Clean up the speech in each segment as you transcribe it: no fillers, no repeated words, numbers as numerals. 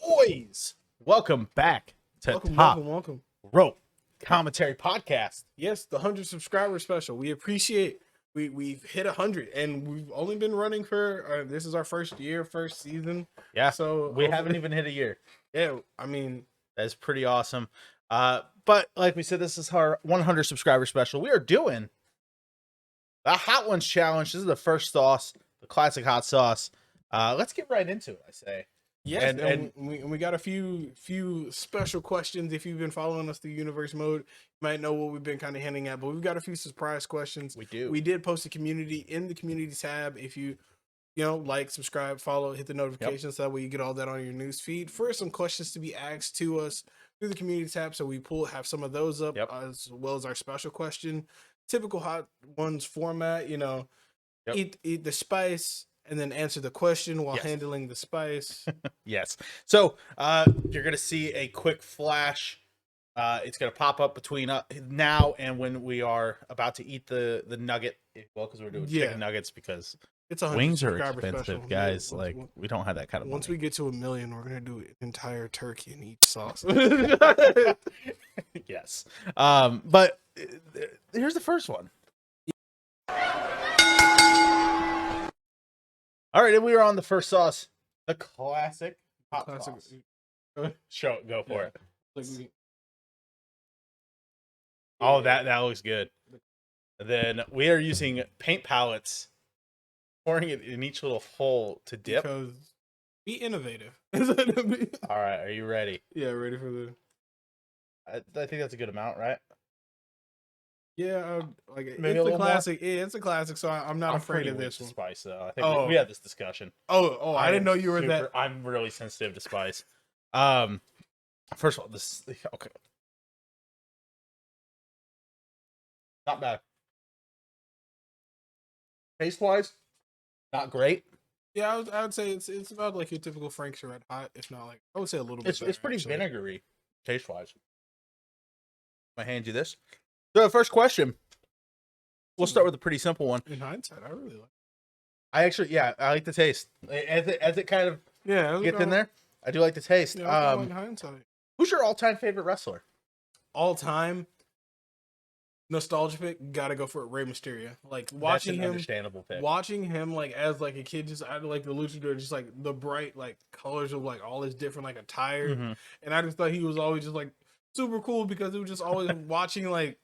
Boys, welcome back to Welcome, Top welcome. Rope Commentary Podcast. Yes, the 100 subscriber special. We appreciate. We've hit 100, and we've only been running for. This is our first year, first season. Yeah, So we haven't even hit a year. Yeah, I mean, That's pretty awesome. But like we said, this is our 100 subscriber special. We are doing the Hot Ones Challenge. This is the first sauce, the classic hot sauce. Let's get right into it, I say. yes, And we got a few special questions. If you've been following us through Universe Mode, you might know what we've been kind of hinting at. But we've got a few surprise questions. we do. We did post a community in the community tab. If you like, subscribe, follow, hit the notifications. So that way you get all that on your news feed for some questions to be asked to us through the community tab. So we have some of those up as well as our special question. Typical Hot Ones format, eat the spice and then answer the question while handling the spice. Yes. So you're gonna see a quick flash. It's gonna pop up between now and when we are about to eat the nugget. Well, because we're doing chicken nuggets because it's a wings are expensive, special. guys. We don't have that kind of once money. we get to 1 million, we're gonna do an entire turkey and each sauce. Yes. But here's the first one. All right, and we are on the first sauce, the classic hot sauce. Go for it. Oh, that looks good. And then we are using paint palettes, pouring it in each little hole to dip. Because be innovative. All right, are you ready? Yeah, ready for the. I think that's a good amount, right? Yeah, Maybe it's a classic. Yeah, it's a classic. So I'm not afraid of this one. Spice, though. I think we had this discussion. Oh, I didn't know you were that. I'm really sensitive to spice. First of all, this okay. Not bad. Taste wise, not great. Yeah, I would say it's about like your typical Frank's Red Hot, if not like I would say a little bit. It's pretty vinegary, taste wise. I hand you this. So, first question. We'll start with a pretty simple one. In hindsight, I really like. I like the taste as it kind of gets in there. I do like the taste. Yeah, in hindsight. Who's your all-time favorite wrestler? All time. Nostalgia pick, gotta go for it. Rey Mysterio. Like watching him, understandable pick. Watching him like as like a kid, just I like the luchador, just like the bright like colors of like all his different like attire, and I just thought he was always just like super cool because it was just always watching like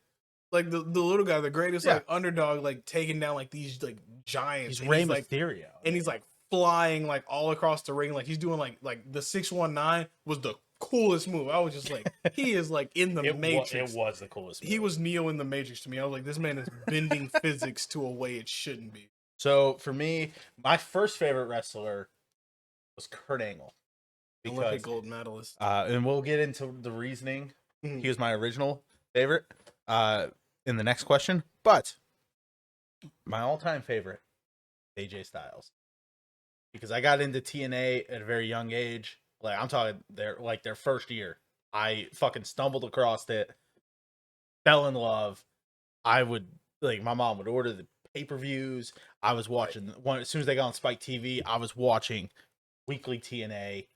the little guy, the greatest like underdog, like taking down like these like giants. He's Rey Mysterio, and he's like flying like all across the ring, like he's doing like the 619 was the coolest move. I was just like, he is like in the Matrix. It was the coolest move. He was Neo in the Matrix to me. I was like, this man is bending physics to a way it shouldn't be. So for me, my first favorite wrestler was Kurt Angle. Olympic gold medalist. And we'll get into the reasoning. He was my original favorite in the next question. But my all-time favorite, AJ Styles. Because I got into TNA at a very young age. Like I'm talking their first year. I fucking stumbled across it, fell in love. I would my mom would order the pay-per-views. I was watching as soon as they got on Spike TV, I was watching weekly TNA.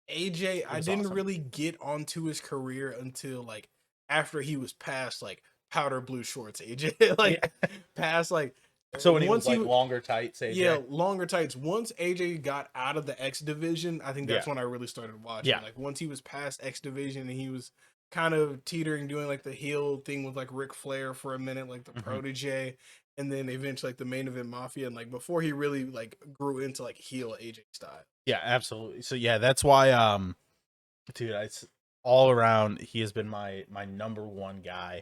AJ, I didn't really get onto his career until like after he was past like powder blue shorts. AJ past like. So when he was longer tights, AJ? Yeah, longer tights. Once AJ got out of the X division, I think that's when I really started watching. Yeah. Like once he was past X division and he was kind of teetering, doing like the heel thing with like Ric Flair for a minute, like the protege, and then eventually like the main event Mafia, and like before he really like grew into like heel AJ style. Yeah, absolutely. So yeah, that's why dude, it's all around he has been my number one guy.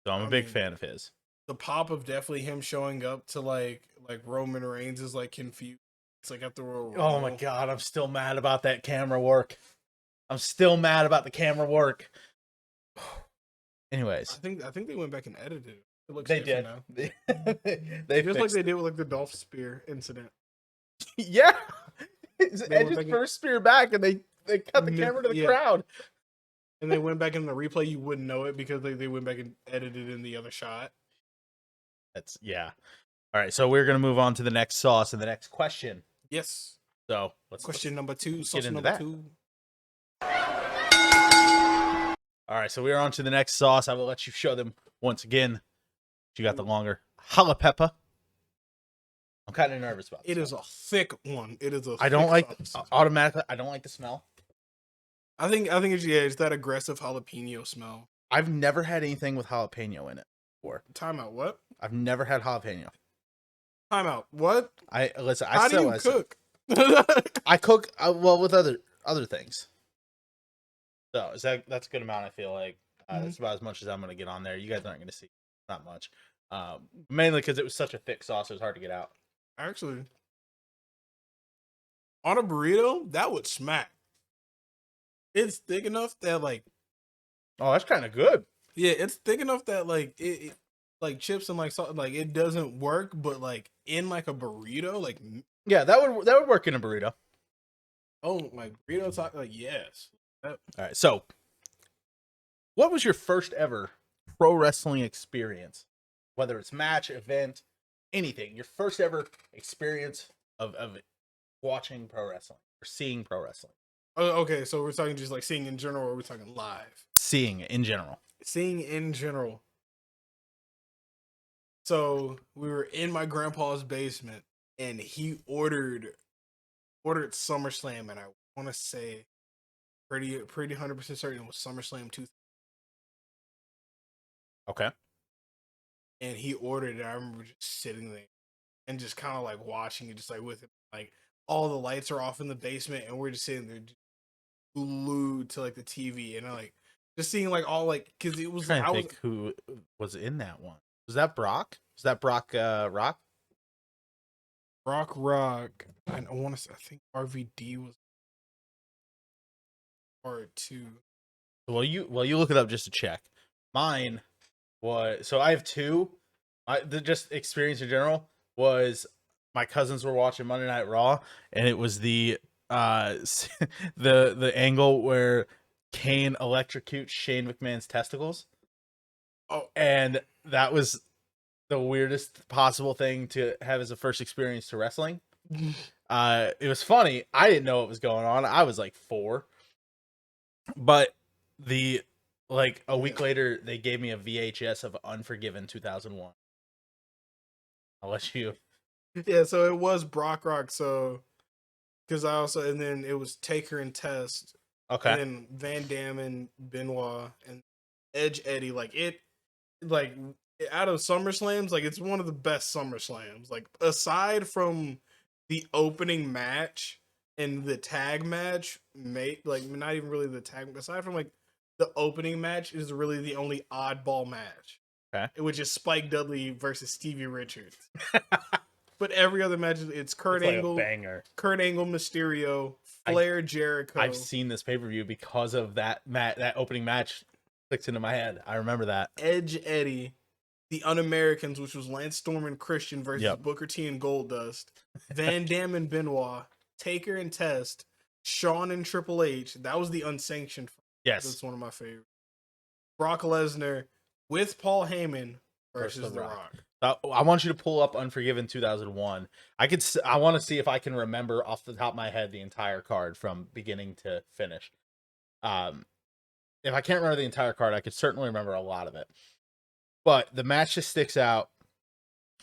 So I'm a big fan of his. The pop of definitely him showing up to like Roman Reigns is like confused. It's like after Royal Rumble. Oh my god, I'm still mad about that camera work. I'm still mad about the camera work. Anyways, I think they went back and edited it. It looks they did. now. They just like they did with like the Dolph Spear incident. Yeah, it's Edge's first spear back, and they cut the camera to the crowd. And they went back in the replay. You wouldn't know it because they went back and edited in the other shot. That's All right, so we're gonna move on to the next sauce and the next question. Yes. So question number 2. Sauce number 2. All right, so we are on to the next sauce. I will let you show them once again. You got the longer jalapeno. I'm kind of nervous about this. It is a thick one. It is a. I don't thick like sauce. automatically. I don't like the smell. I think it's that aggressive jalapeno smell. I've never had anything with jalapeno in it before. Timeout. What? I've never had jalapeno. Timeout. What? I listen. How I do said you what I said. cook? I cook well with other things. So that's a good amount. I feel like that's about as much as I'm gonna get on there. You guys aren't gonna see not much, mainly because it was such a thick sauce. It was hard to get out. Actually, on a burrito, that would smack. It's thick enough that like, Oh, that's kind of good. yeah, it's thick enough that like it like chips and like salt, like it doesn't work, but like in like a burrito, like Yeah, that would work in a burrito. oh my burrito talk, like yes. All right, so what was your first ever pro wrestling experience? Whether it's match, event, anything, your first ever experience of watching pro wrestling or seeing pro wrestling. Oh, okay, so we're talking just like seeing in general, or we're talking live? Seeing it in general. Seeing in general. So we were in my grandpa's basement, and he ordered SummerSlam, and I want to say pretty 100% certain it was SummerSlam 2. Okay. And he ordered it. I remember just sitting there and just kind of like watching it, just like with him. Like all the lights are off in the basement, and we're just sitting there glued to like the TV, and I like just seeing like all like because it was I'm trying to think who was in that one. Was that Brock? Was that Brock Rock? Rock. I want to say I think RVD was R2. Well, you look it up just to check. Mine was so I have two. The just experience in general was my cousins were watching Monday Night Raw, and it was the the angle where Kane electrocutes Shane McMahon's testicles. Oh, And that was the weirdest possible thing to have as a first experience to wrestling. It was funny. I didn't know what was going on. I was like 4. But a week later, they gave me a VHS of Unforgiven 2001. I'll let you. yeah. So it was Brock Rock. So because I also and then it was Taker and Test. Okay. And then Van Dam and Benoit and Edge Eddie. Like it, like out of SummerSlams, like it's one of the best SummerSlams. Like aside from the opening match and the tag match, like not even really the tag. Aside from like the opening match is really the only oddball match. Okay. Which is Spike Dudley versus Stevie Richards. But every other match, it's Kurt It's like Angle, a banger. Kurt Angle, Mysterio, Flair, Jericho. I've seen this pay-per-view because of that opening match clicked into my head. I remember that. Edge Eddie, the Un-Americans, which was Lance Storm and Christian versus Booker T and Goldust, Van Dam and Benoit, Taker and Test, Shawn and Triple H. That was the unsanctioned. Yes. That's one of my favorites. Brock Lesnar with Paul Heyman versus The Rock. I want you to pull up Unforgiven 2001. I want to see if I can remember off the top of my head the entire card from beginning to finish. If I can't remember the entire card, I could certainly remember a lot of it. But the match just sticks out.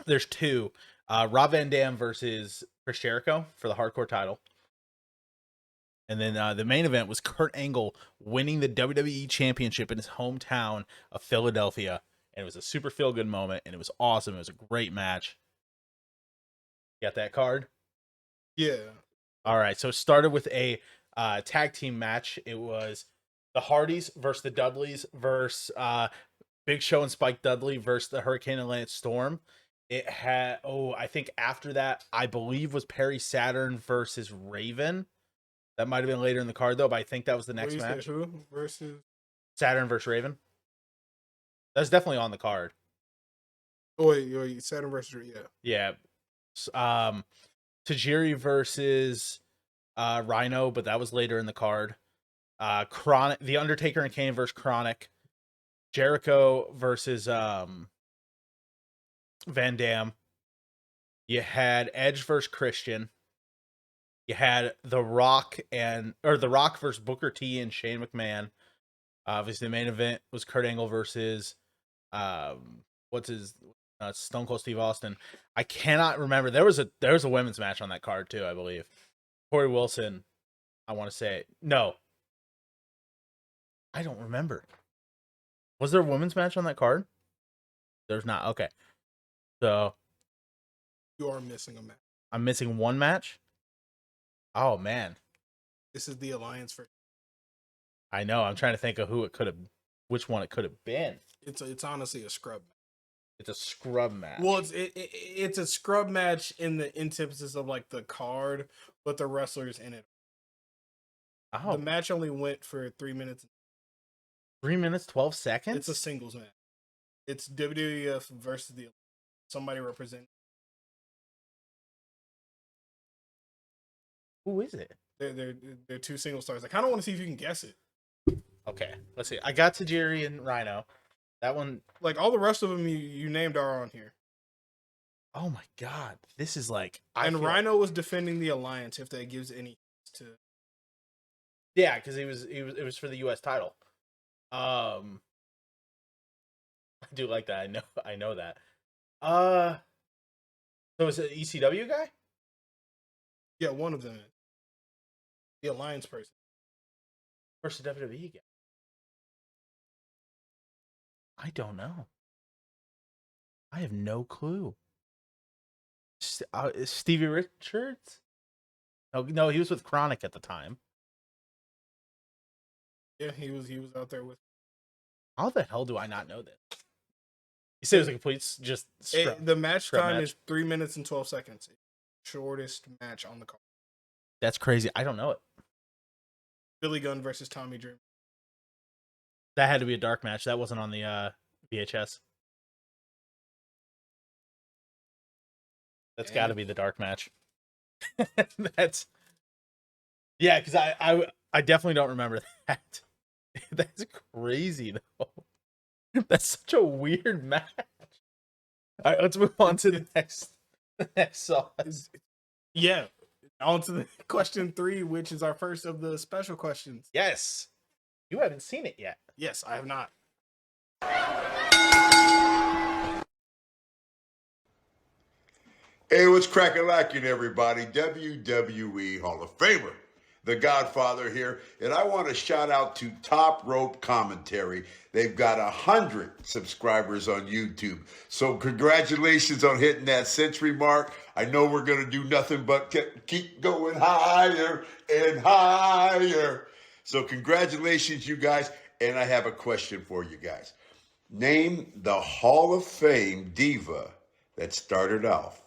There's 2. Rob Van Dam versus Chris Jericho for the hardcore title. And then the main event was Kurt Angle winning the WWE Championship in his hometown of Philadelphia. And it was a super feel-good moment, and it was awesome. It was a great match. You got that card? Yeah. All right, so it started with a tag team match. It was the Hardys versus the Dudleys versus Big Show and Spike Dudley versus the Hurricane and Lance Storm. It had, I think after that, I believe was Perry Saturn versus Raven. That might have been later in the card, though, but I think that was the next match. Who versus? Saturn versus Raven. That's definitely on the card. Oh, wait, Saturn versus, yeah. Yeah. Tajiri versus Rhino, but that was later in the card. Chronic, The Undertaker and Kane versus Chronic. Jericho versus Van Dam. You had Edge versus Christian. You had The Rock versus Booker T and Shane McMahon. Obviously, the main event was Kurt Angle versus what's his Stone Cold Steve Austin. I cannot remember. There was a women's match on that card too, I believe. Corey Wilson. I want to say no. I don't remember. Was there a women's match on that card? There's not. Okay. So You are missing a match. I'm missing one match. Oh man. This is the alliance for. I know. I'm trying to think of which one it could have been. It's honestly a scrub match. It's a scrub match. Well, it's a scrub match in the antithesis of like the card, but the wrestlers in it. Oh. The match only went for 3 minutes. 3 minutes, 12 seconds? It's a singles match. It's WWF versus somebody representing. Who is it? They're two single stars. I kind of want to see if you can guess it. Okay, let's see. I got Tajiri and Rhino. That one, like all the rest of them you named are on here. Oh my god, this is like. Rhino was defending the alliance. If that gives any to. Yeah, because it was for the U.S. title. I do like that. I know that. So is it ECW guy? Yeah, one of them. The alliance person. Versus WWE guy. I don't know. I have no clue. Stevie Richards? No, he was with Chronic at the time. Yeah, he was out there with. How the hell do I not know this? You said it was a complete the match time is 3 minutes and 12 seconds. Shortest match on the card. That's crazy. I don't know it. Billy Gunn versus Tommy Dreamer. That had to be a dark match. That wasn't on the VHS. That's got to be the dark match. Because I definitely don't remember that. That's crazy though. That's such a weird match. All right, let's move on to the next sauce. Yeah, on to the question 3, which is our first of the special questions. Yes, you haven't seen it yet. Yes, I have not. Hey, what's cracking everybody? WWE Hall of Famer, the Godfather here, and I want to shout out to Top Rope Commentary. They've got 100 subscribers on YouTube, so congratulations on hitting that century mark. I know we're going to do nothing but keep going higher and higher. So congratulations, you guys, and I have a question for you guys. Name the Hall of Fame diva that started off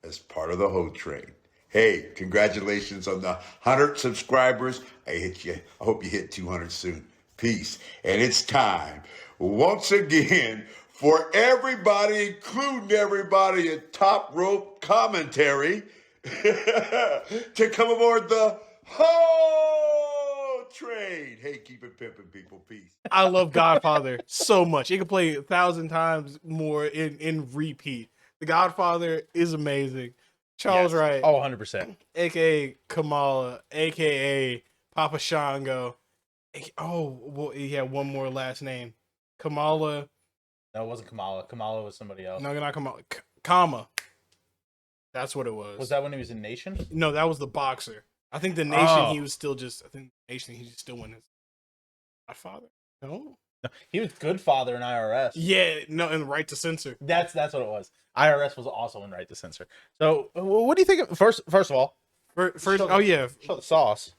as part of the Ho Train. Hey, congratulations on the 100 subscribers. I hope you hit 200 soon. Peace. And it's time, once again, for everybody, including everybody at Top Rope Commentary, to come aboard the Ho Train. Hey, keep it pimping, people. Peace. I love Godfather so much. It can play 1,000 times more in repeat. The Godfather is amazing. Charles Wright. Oh, 100%. A.K.A. Kamala. A.K.A. Papa Shango. Oh, well, he had one more last name. Kamala. No, it wasn't Kamala. Kamala was somebody else. No, not Kamala. Kama. That's what it was. Was that when he was in Nation? No, that was the boxer. I think the Nation, he was still just, I think the Nation, he still went his Godfather. No? He was Good Father in IRS. Yeah, no, and Right to Censor. That's what it was. IRS was also in Right to Censor. So, what do you think? First of all, show the sauce.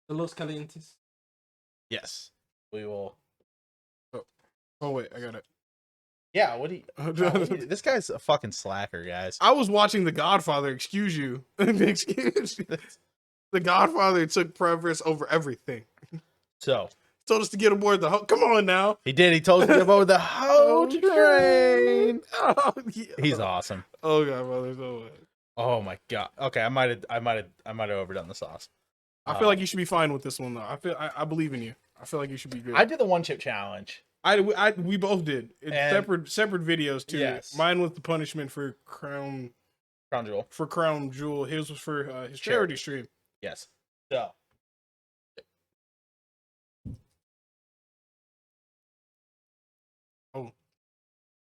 The Los Calientes. Yes, we will. Oh wait, I got it. Yeah, what do you? This guy's a fucking slacker, guys. I was watching The Godfather. Excuse you. Excuse you. The Godfather took preference over everything. So. Told us to get aboard the come on now. He did. He told us to get aboard the Ho Train. Oh, yeah. He's awesome. Oh Godfather, so much. Oh my god. Okay, I might have overdone the sauce. I feel like you should be fine with this one though. I believe in you. I feel like you should be good. I did the one chip challenge. We both did. It's separate videos too. Yes. Mine was the punishment for Crown Jewel. For Crown Jewel. His was for his charity stream. Yes. So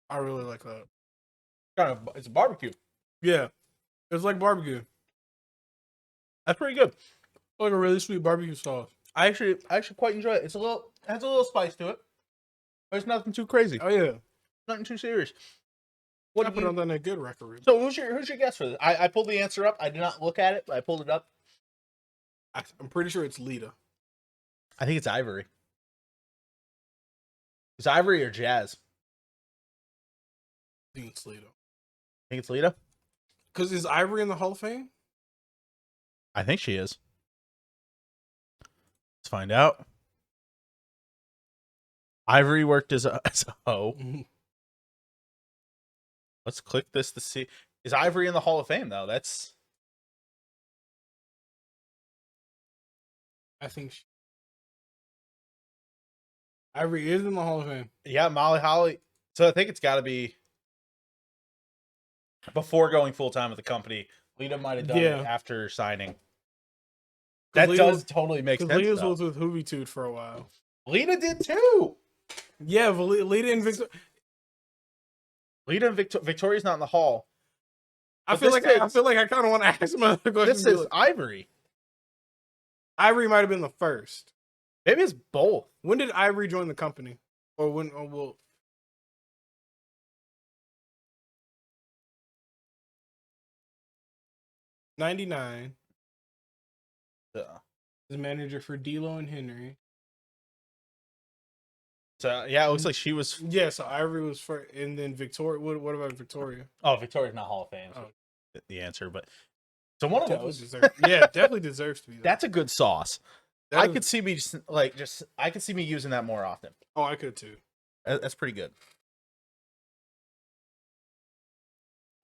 I really like that. It's a barbecue. Yeah, it's like barbecue. That's pretty good. Like a really sweet barbecue sauce. I actually quite enjoy it. It has a little spice to it, but it's nothing too crazy. Oh yeah, Nothing too serious. I put on that good record. So who's your guess for this? I pulled the answer up. I did not look at it, but I pulled it up. I'm pretty sure it's Lita. I think it's Ivory. It's Ivory or Jazz. I think it's Lita. I think it's Lita. Because is Ivory in the Hall of Fame? I think she is. Let's find out. Ivory worked as a hoe. Let's click this to see. Is Ivory in the Hall of Fame, though? I think Ivory is in the Hall of Fame. Yeah, Molly Holly. So I think it's got to be before going full-time with the company. Lita might have done it after signing. That does totally make sense. Because Lita was with Hoovitude for a while. Lita did too. Yeah, Lita and Victor. Lita and Victoria's not in the Hall. I feel like I kind of want to ask my other question. This is Ivory. Ivory might have been the first. Maybe it's both. When did Ivory join the company? Or when? Or well, 99. Yeah. Is manager for D'Lo and Henry. So yeah, it looks like she was. Yeah, so Ivory was first, and then Victoria. What about Victoria? Oh, Victoria's not Hall of Fame. So the answer, but so one of those. Definitely deserves to be. That's a good sauce. I could see me I could see me using that more often. Oh, I could too. That's pretty good.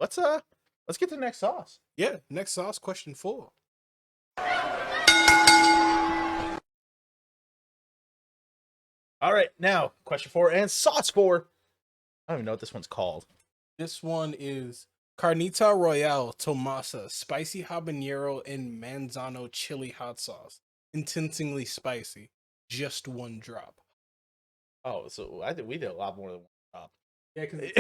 Let's get to the next sauce. Yeah, next sauce, question 4. All right, now question 4 and sauce 4. I don't even know what this one's called. This one is Carnita Royale Tomasa, spicy habanero and manzano chili hot sauce. Intensely spicy. Just 1 drop. Oh, so I think we did a lot more than 1 drop. Yeah, because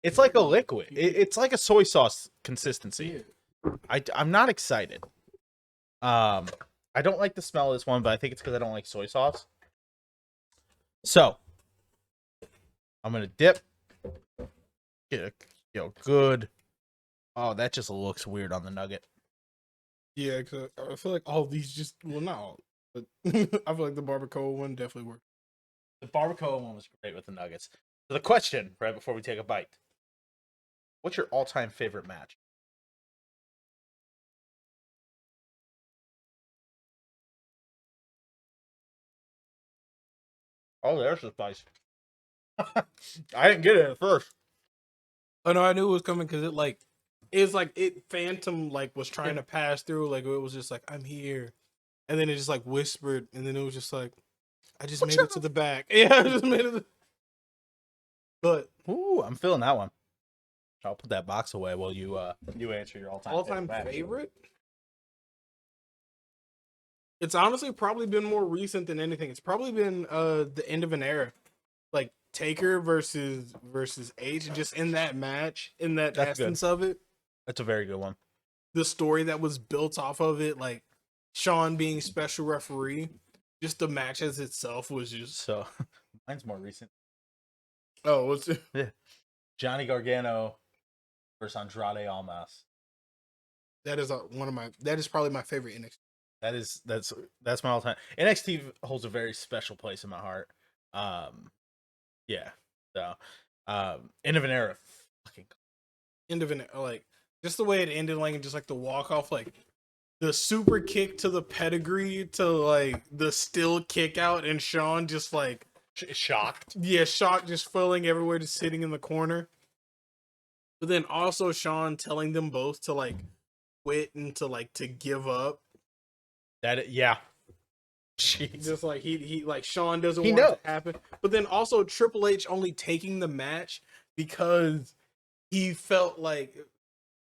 it's like a liquid. It's like a soy sauce consistency. Yeah. I'm not excited. I don't like the smell of this one, but I think it's because I don't like soy sauce. So I'm gonna dip. Get a good. Oh, that just looks weird on the nugget. Yeah, because I feel like all these just not all, but I feel like the barbacoa one definitely worked. The barbacoa one was great with the nuggets. So the question, right before we take a bite, what's your all-time favorite match? Oh, there's the spice. I didn't get it at first. Oh no, I knew it was coming because it Phantom was trying to pass through, it was just like, I'm here, and then it just whispered, and then it was just like, I just made it to the back. Yeah, I just made it. But ooh, I'm feeling that one. I'll put that box away while you answer your all-time favorite. It's honestly probably been more recent than anything. It's probably been the end of an era, like Taker versus H. Just in that match, in that essence of it. That's a very good one. The story that was built off of it, like Sean being special referee, just the match as itself was just so. Mine's more recent. Oh, what's it? Yeah, Johnny Gargano versus Andrade Almas. That is That is probably my favorite NXT. That's my all time. NXT holds a very special place in my heart. Yeah. So, end of an era. Fucking end of an just the way it ended, and just the walk off, the super kick to the pedigree to the still kick out, and Sean just shocked. Yeah, shocked, just falling everywhere, just sitting in the corner. But then also Sean telling them both to quit and to give up. Yeah. Jeez. Just he Sean doesn't want it to happen. But then also Triple H only taking the match because he felt like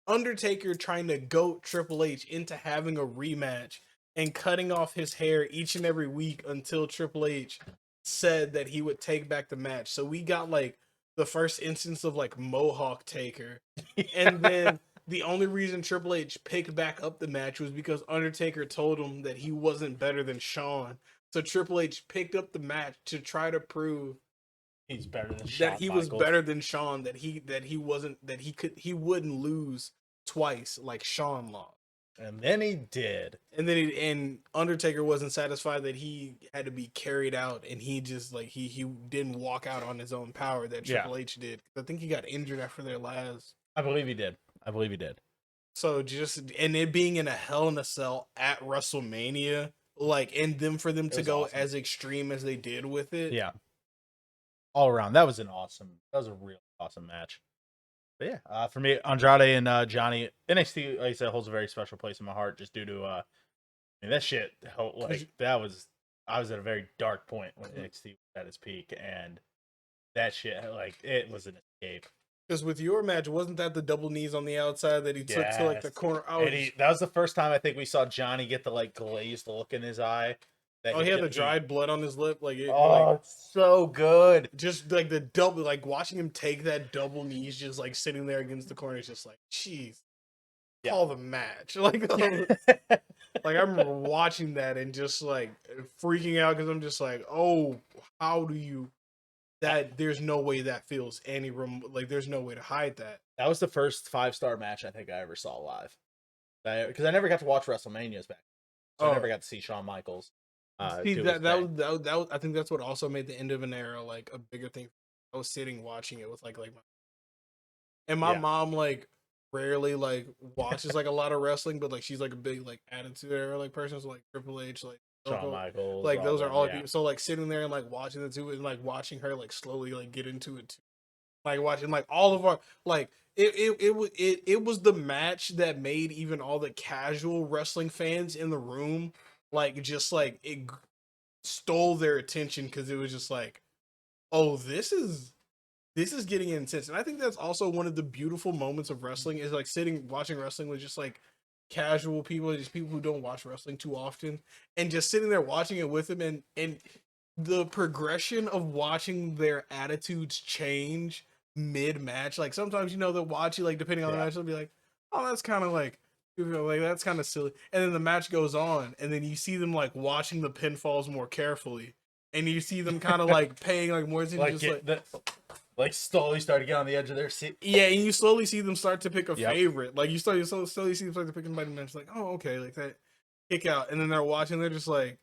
Undertaker trying to goat Triple H into having a rematch and cutting off his hair each and every week until Triple H said that he would take back the match. So we got the first instance of like Mohawk Taker, and then the only reason Triple H picked back up the match was because Undertaker told him that he wasn't better than Shawn. So Triple H picked up the match to try to prove He's better than that Shawn he was Michaels. better than Shawn, that he wouldn't lose twice like Shawn lost. And then he did. And then and Undertaker wasn't satisfied that he had to be carried out, and he just like he didn't walk out on his own power that Triple H did. I think he got injured after their last. I believe he did. So just and it being in a Hell in a Cell at WrestleMania, like, and them for them to go awesome. as extreme as they did with it. Yeah. All around, that was a real awesome match. But yeah, for me, Andrade and Johnny, NXT, like I said, holds a very special place in my heart, just due to I mean, that shit. Like I was at a very dark point when NXT was at its peak, and that shit, like, it was an escape. Because with your match, wasn't that the double knees on the outside that he took to like the corner? That was the first time I think we saw Johnny get the like glazed look in his eye. He had the dried blood on his lip. Like, it's so good. Just like the double, like watching him take that double knees, just like sitting there against the corner, is just like, jeez, call the match. Like, like I remember watching that and just like freaking out because I'm just like, oh, how do you? That there's no way that feels any room. Like, there's no way to hide that. That was the first 5-star match I think I ever saw live. Because I never got to watch WrestleManias back, so I never got to see Shawn Michaels. See, that was, I think that's what also made the end of an era like a bigger thing. I was sitting watching it with like my mom like rarely like watches like a lot of wrestling, but like she's like a big like attitude era like person, so like Triple H, like Shawn Michaels, like those are all people. So like sitting there and like watching the two and like watching her like slowly like get into it too. Like watching like all of our like it was the match that made even all the casual wrestling fans in the room like just like it stole their attention because it was just like, oh, this is getting intense. And I think that's also one of the beautiful moments of wrestling is like watching wrestling with just like casual people, just people who don't watch wrestling too often, and just sitting there watching it with them, and the progression of watching their attitudes change mid match. Like sometimes they'll watch you like depending on the match, they'll be like, oh, that's kind of like that's kind of silly, and then the match goes on, and then you see them like watching the pinfalls more carefully, and you see them kind of like paying like more attention, like slowly start to get on the edge of their seat. Yeah, and you slowly see them start to pick a favorite. Like you slowly see them start to pick somebody, and it's like, oh, okay, like that kick out, and then they're watching, they're just like,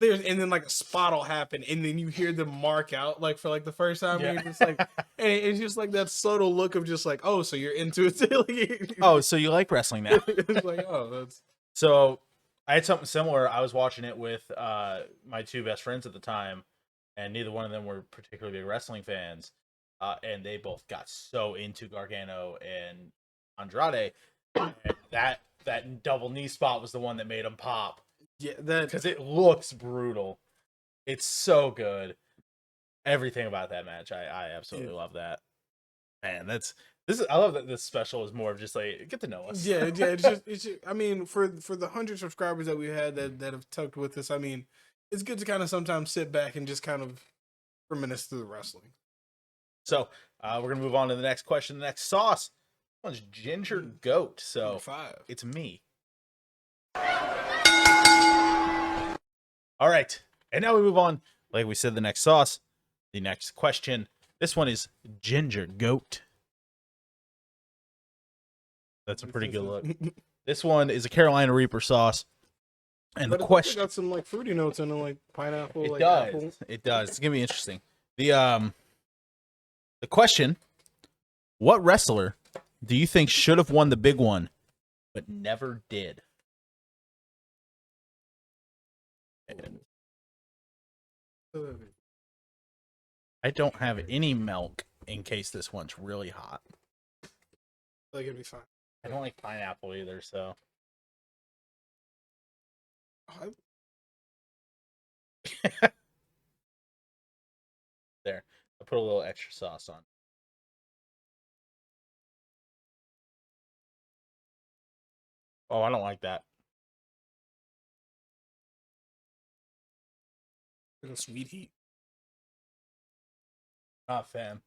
and then like a spot will happen, and then you hear them mark out like for like the first time, and you're just like, and it's just like that subtle look of just like, oh, so you're into it. Oh, so you like wrestling now? It's like, oh, that's so. I had something similar. I was watching it with my two best friends at the time, and neither one of them were particularly big wrestling fans. And they both got so into Gargano and Andrade, and that double knee spot was the one that made them pop. Yeah, that because it looks brutal. It's so good. Everything about that match, I absolutely love that. Man, I love that this special is more of just like get to know us. Yeah. It's just. I mean, for the 100 subscribers that we had that have tucked with us, I mean, it's good to kind of sometimes sit back and just kind of reminisce through the wrestling. So we're gonna move on to the next question. The next sauce one's Ginger Goat. So it's me. All right, and now we move on. Like we said, the next sauce, the next question. This one is Ginger Goat. That's a pretty good look. This one is a Carolina Reaper sauce. And the question got some like fruity notes in it, like pineapple. It does. Apple. It does. It's gonna be interesting. The question: what wrestler do you think should have won the big one, but never did? And I don't have any milk in case this one's really hot. I think it'd be fine. I don't like pineapple either, so. There. I put a little extra sauce on. Oh, I don't like that. Little sweet heat. Not a fan.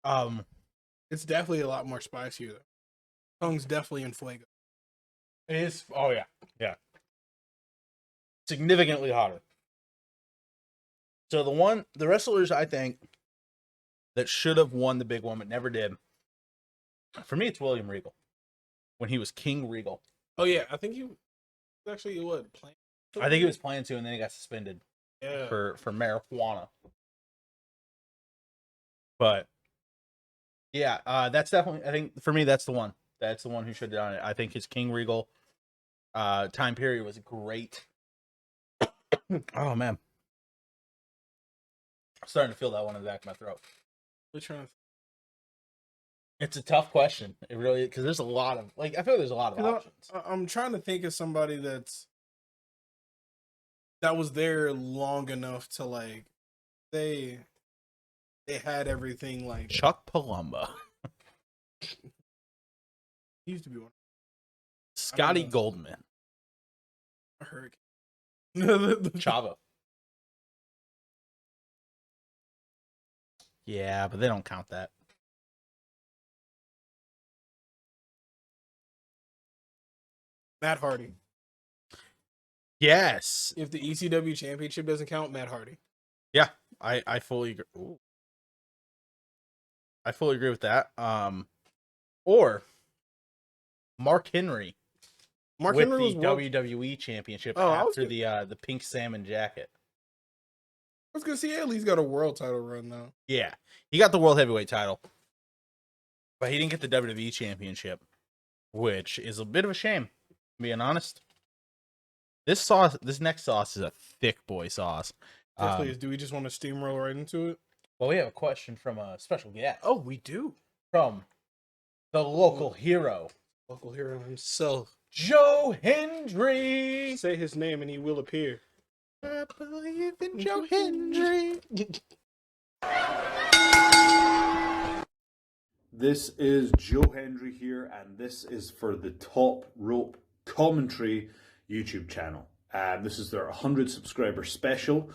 It's definitely a lot more spicier though. Tongue's definitely in fuego. It is. Oh yeah, yeah. Significantly hotter. So the wrestlers I think that should have won the big one but never did. For me, it's William Regal when he was King Regal. Oh yeah, I think you actually what playing? I think he was planning to, and then he got suspended Yeah. for marijuana. But yeah, that's definitely. I think for me, that's the one. That's the one who should have done it. I think his King Regal time period was great. Oh man, I'm starting to feel that one in the back of my throat. We're trying to. It's a tough question. It really, because there's a lot of I feel like there's a lot of options. I'm trying to think of somebody that was there long enough to like they had everything like Chuck Palumbo, he used to be one. Scotty Goldman, A hurricane. Chavo. Yeah, but they don't count that. Matt Hardy. Yes. If the ECW championship doesn't count, Matt Hardy. Yeah, I fully agree. Ooh. I fully agree with that. Or Mark Henry. Mark with Henry the was WWE championship Oh, after the pink salmon jacket. I was gonna see at least got a world title run now. Yeah, he got the world heavyweight title, but he didn't get the WWE championship, which is a bit of a shame. Being honest, this next sauce is a thick boy sauce. Definitely is. Do we just want to steamroll right into it? Well, we have a question from a special guest. Oh, we do. From the local hero, Local hero himself. Joe Hendry. Say his name and he will appear. I believe in Joe Hendry. This is Joe Hendry here, and this is for the Top Rope Commentary YouTube channel. This is their 100 subscriber special,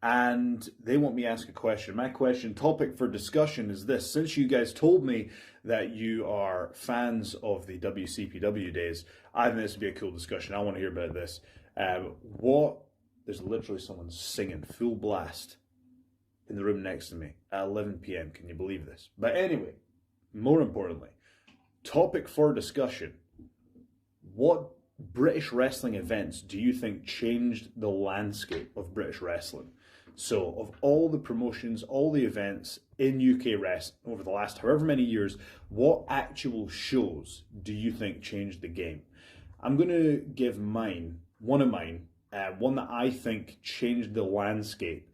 and they want me to ask a question. My topic for discussion is this. Since you guys told me that you are fans of the WCPW days, I think this would be a cool discussion. I want to hear about this. There's literally someone singing full blast in the room next to me at 11 p.m. Can you believe this? But anyway, more importantly, topic for discussion. What British wrestling events do you think changed the landscape of British wrestling? So, of all the promotions, all the events in UK wrestling over the last however many years, what actual shows do you think changed the game? I'm going to give one that I think changed the landscape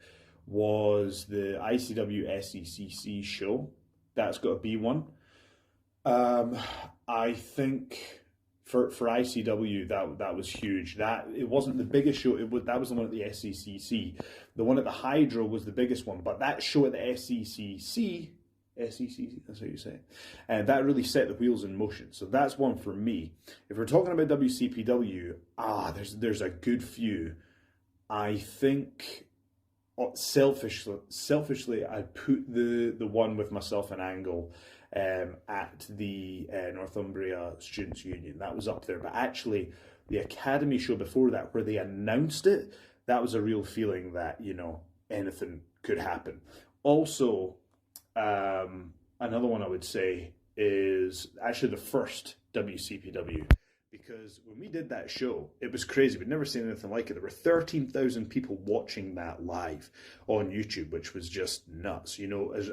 was the ICW SECC show. That's got to be one. I think for ICW that was huge. That it wasn't the biggest show. That was the one at the SECC. The one at the Hydro was the biggest one, but that show at the SECC, that's how you say it, and that really set the wheels in motion. So that's one for me. If we're talking about WCPW, there's a good few. I think selfishly, I put the one with myself and Angle at the Northumbria Students' Union. That was up there. But actually, the Academy show before that, where they announced it, that was a real feeling that, anything could happen. Also, another one I would say is actually the first WCPW. Because when we did that show, it was crazy. We'd never seen anything like it. There were 13,000 people watching that live on YouTube, which was just nuts.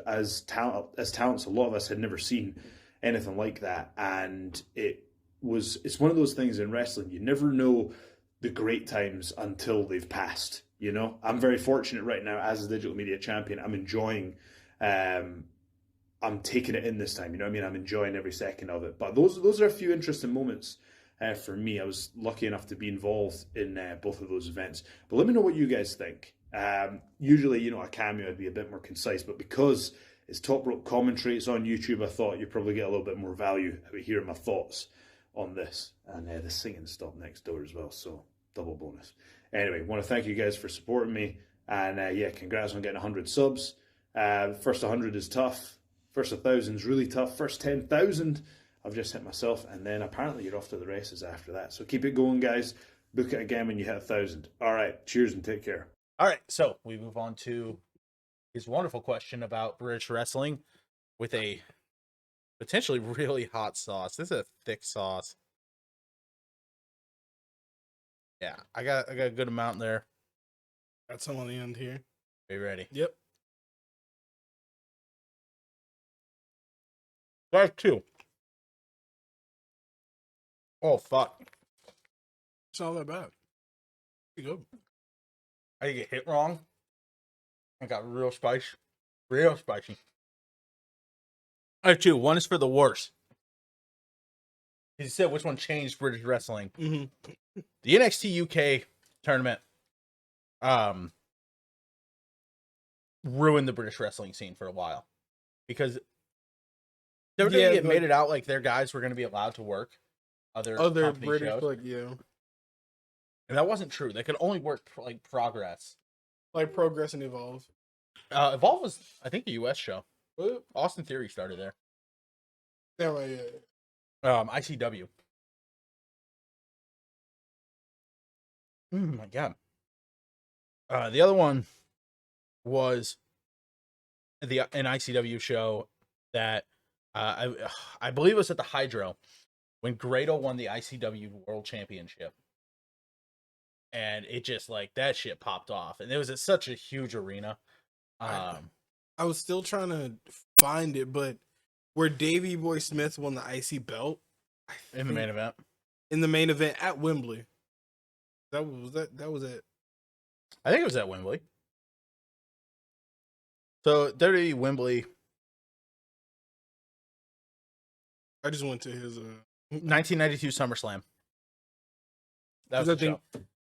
As talents, a lot of us had never seen anything like that. And it's one of those things in wrestling, you never know the great times until they've passed. I'm very fortunate right now as a digital media champion. I'm enjoying I'm taking it in this time, I'm enjoying every second of it. But those are a few interesting moments for me. I was lucky enough to be involved in both of those events. But let me know what you guys think. Usually, a cameo would be a bit more concise, but because it's Top Rope Commentary, it's on YouTube, I thought you'd probably get a little bit more value out of hearing my thoughts on this. And the singing stopped next door as well, so double bonus. Anyway, want to thank you guys for supporting me. And congrats on getting 100 subs. First 100 is tough. First 1,000's really tough. First 10,000, I've just hit myself, and then apparently you're off to the races after that. So keep it going, guys. Book it again when you hit 1,000. All right, cheers and take care. All right, so we move on to his wonderful question about British wrestling with a potentially really hot sauce. This is a thick sauce. Yeah, I got a good amount there. Got some on the end here. Are you ready? Yep. That's two. Oh fuck! It's not that bad. Pretty good. I get hit wrong. I got real spicy. Real spicy. I have two. One is for the worst. He said which one changed British wrestling. Mm-hmm. The NXT UK tournament ruined the British wrestling scene for a while. Because WWE made it out like their guys were going to be allowed to work other British shows. like yeah. And that wasn't true. They could only work like Progress. Like Progress and Evolve. Evolve was, I think, a US show. What? Austin Theory started there. Yeah, right, yeah. ICW. Oh my god. The other one was an ICW show that I believe it was at the Hydro when Grado won the ICW World Championship. And it just like that shit popped off. And it was at such a huge arena. I was still trying to find it, but where Davey Boy Smith won the IC belt in the main event. In the main event at Wembley. That was it. I think it was at Wembley. So WWE Wembley. I just went to his 1992 SummerSlam. That was the show.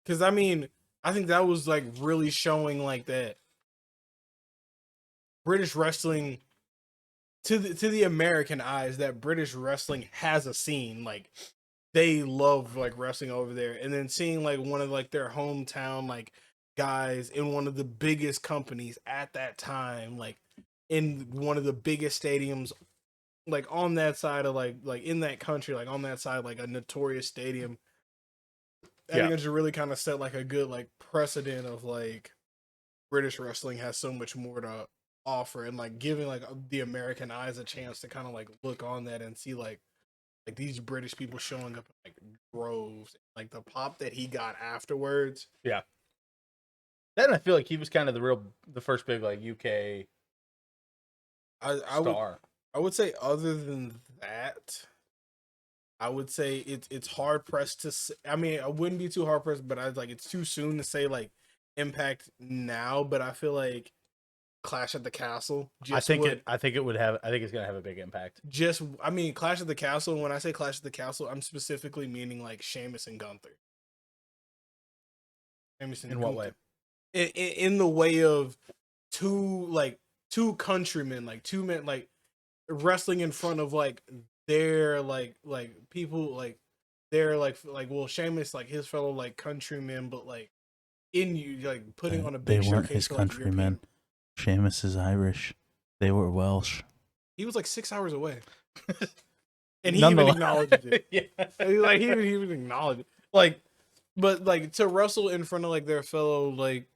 Because I mean, I think that was like really showing like that British wrestling to the American eyes, that British wrestling has a scene. Like they love like wrestling over there, and then seeing like one of like their hometown like guys in one of the biggest companies at that time, like in one of the biggest stadiums, like on that side of like in that country, like on that side, like a notorious stadium. I think it just really kind of set like a good like precedent of like British wrestling has so much more to offer, and like giving like the American eyes a chance to kind of like look on that and see like these British people showing up in like droves, like the pop that he got afterwards. Yeah. Then I feel like he was kind of the first big like UK star. I would say other than that, I would say it's hard pressed to say, I mean, I wouldn't be too hard pressed, but I like it's too soon to say like Impact now, but I feel like Clash at the Castle. I think it's gonna have a big impact. I mean, Clash at the Castle. When I say Clash at the Castle, I'm specifically meaning like Sheamus and Gunther. In what way? In the way of two countrymen, like two men, like wrestling in front of like their like people, like they're like well, Sheamus like his fellow like countrymen, but like in you like putting on a big. They weren't his countrymen. Sheamus is Irish. They were Welsh. He was like 6 hours away, and he even acknowledged it. Yeah, like he even acknowledged it. Like, but like to wrestle in front of like their fellow like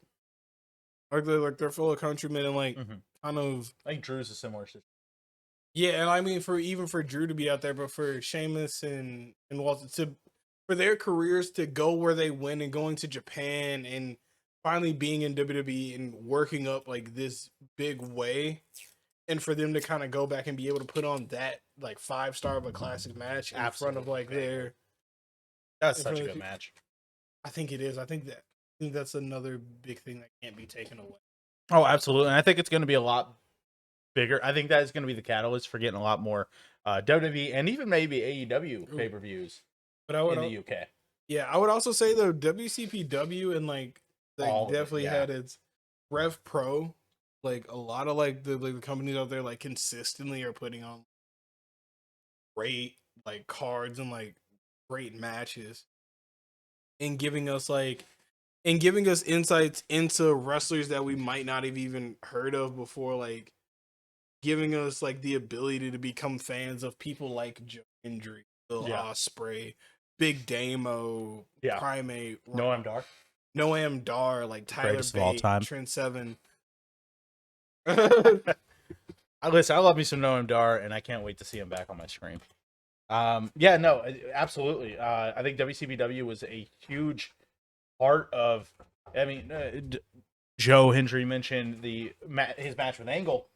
their fellow countrymen and like kind of. I think Drew's a similar situation. Yeah, and I mean for Drew to be out there, but for Sheamus and Walter for their careers to go where they went and going to Japan and finally being in WWE and working up like this big way, and for them to kind of go back and be able to put on that like 5-star of a classic match in front of like their. That's such a good match. I think it is. I think that's another big thing that can't be taken away. Oh, absolutely. And I think it's going to be a lot bigger. I think that is going to be the catalyst for getting a lot more WWE and even maybe AEW pay-per-views in the UK. Yeah, I would also say though WCPW and like definitely had its Rev Pro. Like a lot of like the companies out there like consistently are putting on great like cards and like great matches, and giving us insights into wrestlers that we might not have even heard of before, like giving us like the ability to become fans of people like Joe Hendry, Will Yeah. Ospreay, Big Damo, Yeah. Primate, Noam Dar. Noam Dar, like Tyler Greatest of all Bate, time. Trent Seven. Listen, I love me some Noam Dar, and I can't wait to see him back on my screen. Yeah, no, absolutely. I think WCBW was a huge part of. I mean, Joe Hendry mentioned his match with Angle.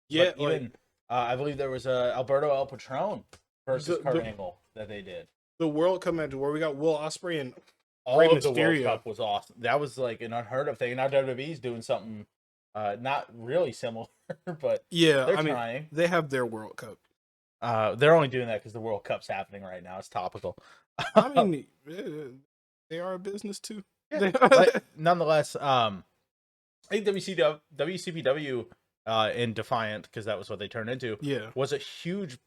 Yeah, But even I believe there was Alberto El Patron versus Kurt Angle that they did. the World Cup match where we got Will Ospreay and All Rey of the World Mysterio. Cup was awesome. That was like an unheard of thing. Now WWE's doing something not really similar, but yeah, they're I mean, trying. they have their World Cup. They're only doing that because the World Cup's happening right now. It's topical. I mean, they are a business too. Yeah, but nonetheless, I think WCPW in Defiant, because that was what they turned into, Yeah, was a huge,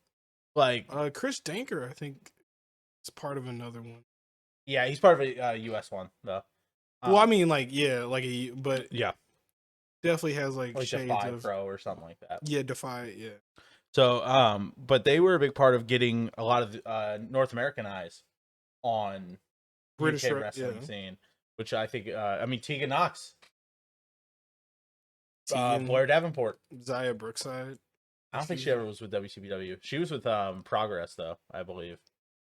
like, Chris Danker, I think, is part of another one. yeah, he's part of a US one though. Well, I mean, like, yeah, like but yeah, definitely has like shades Defy of Pro or something like that. yeah, Defy, yeah. So, but they were a big part of getting a lot of North American eyes on British UK wrestling scene, which I think, I mean, Tegan Knox, Tegan, Blair Davenport. Zaya Brookside. I don't think she ever was with WCBW. She was with Progress though, I believe,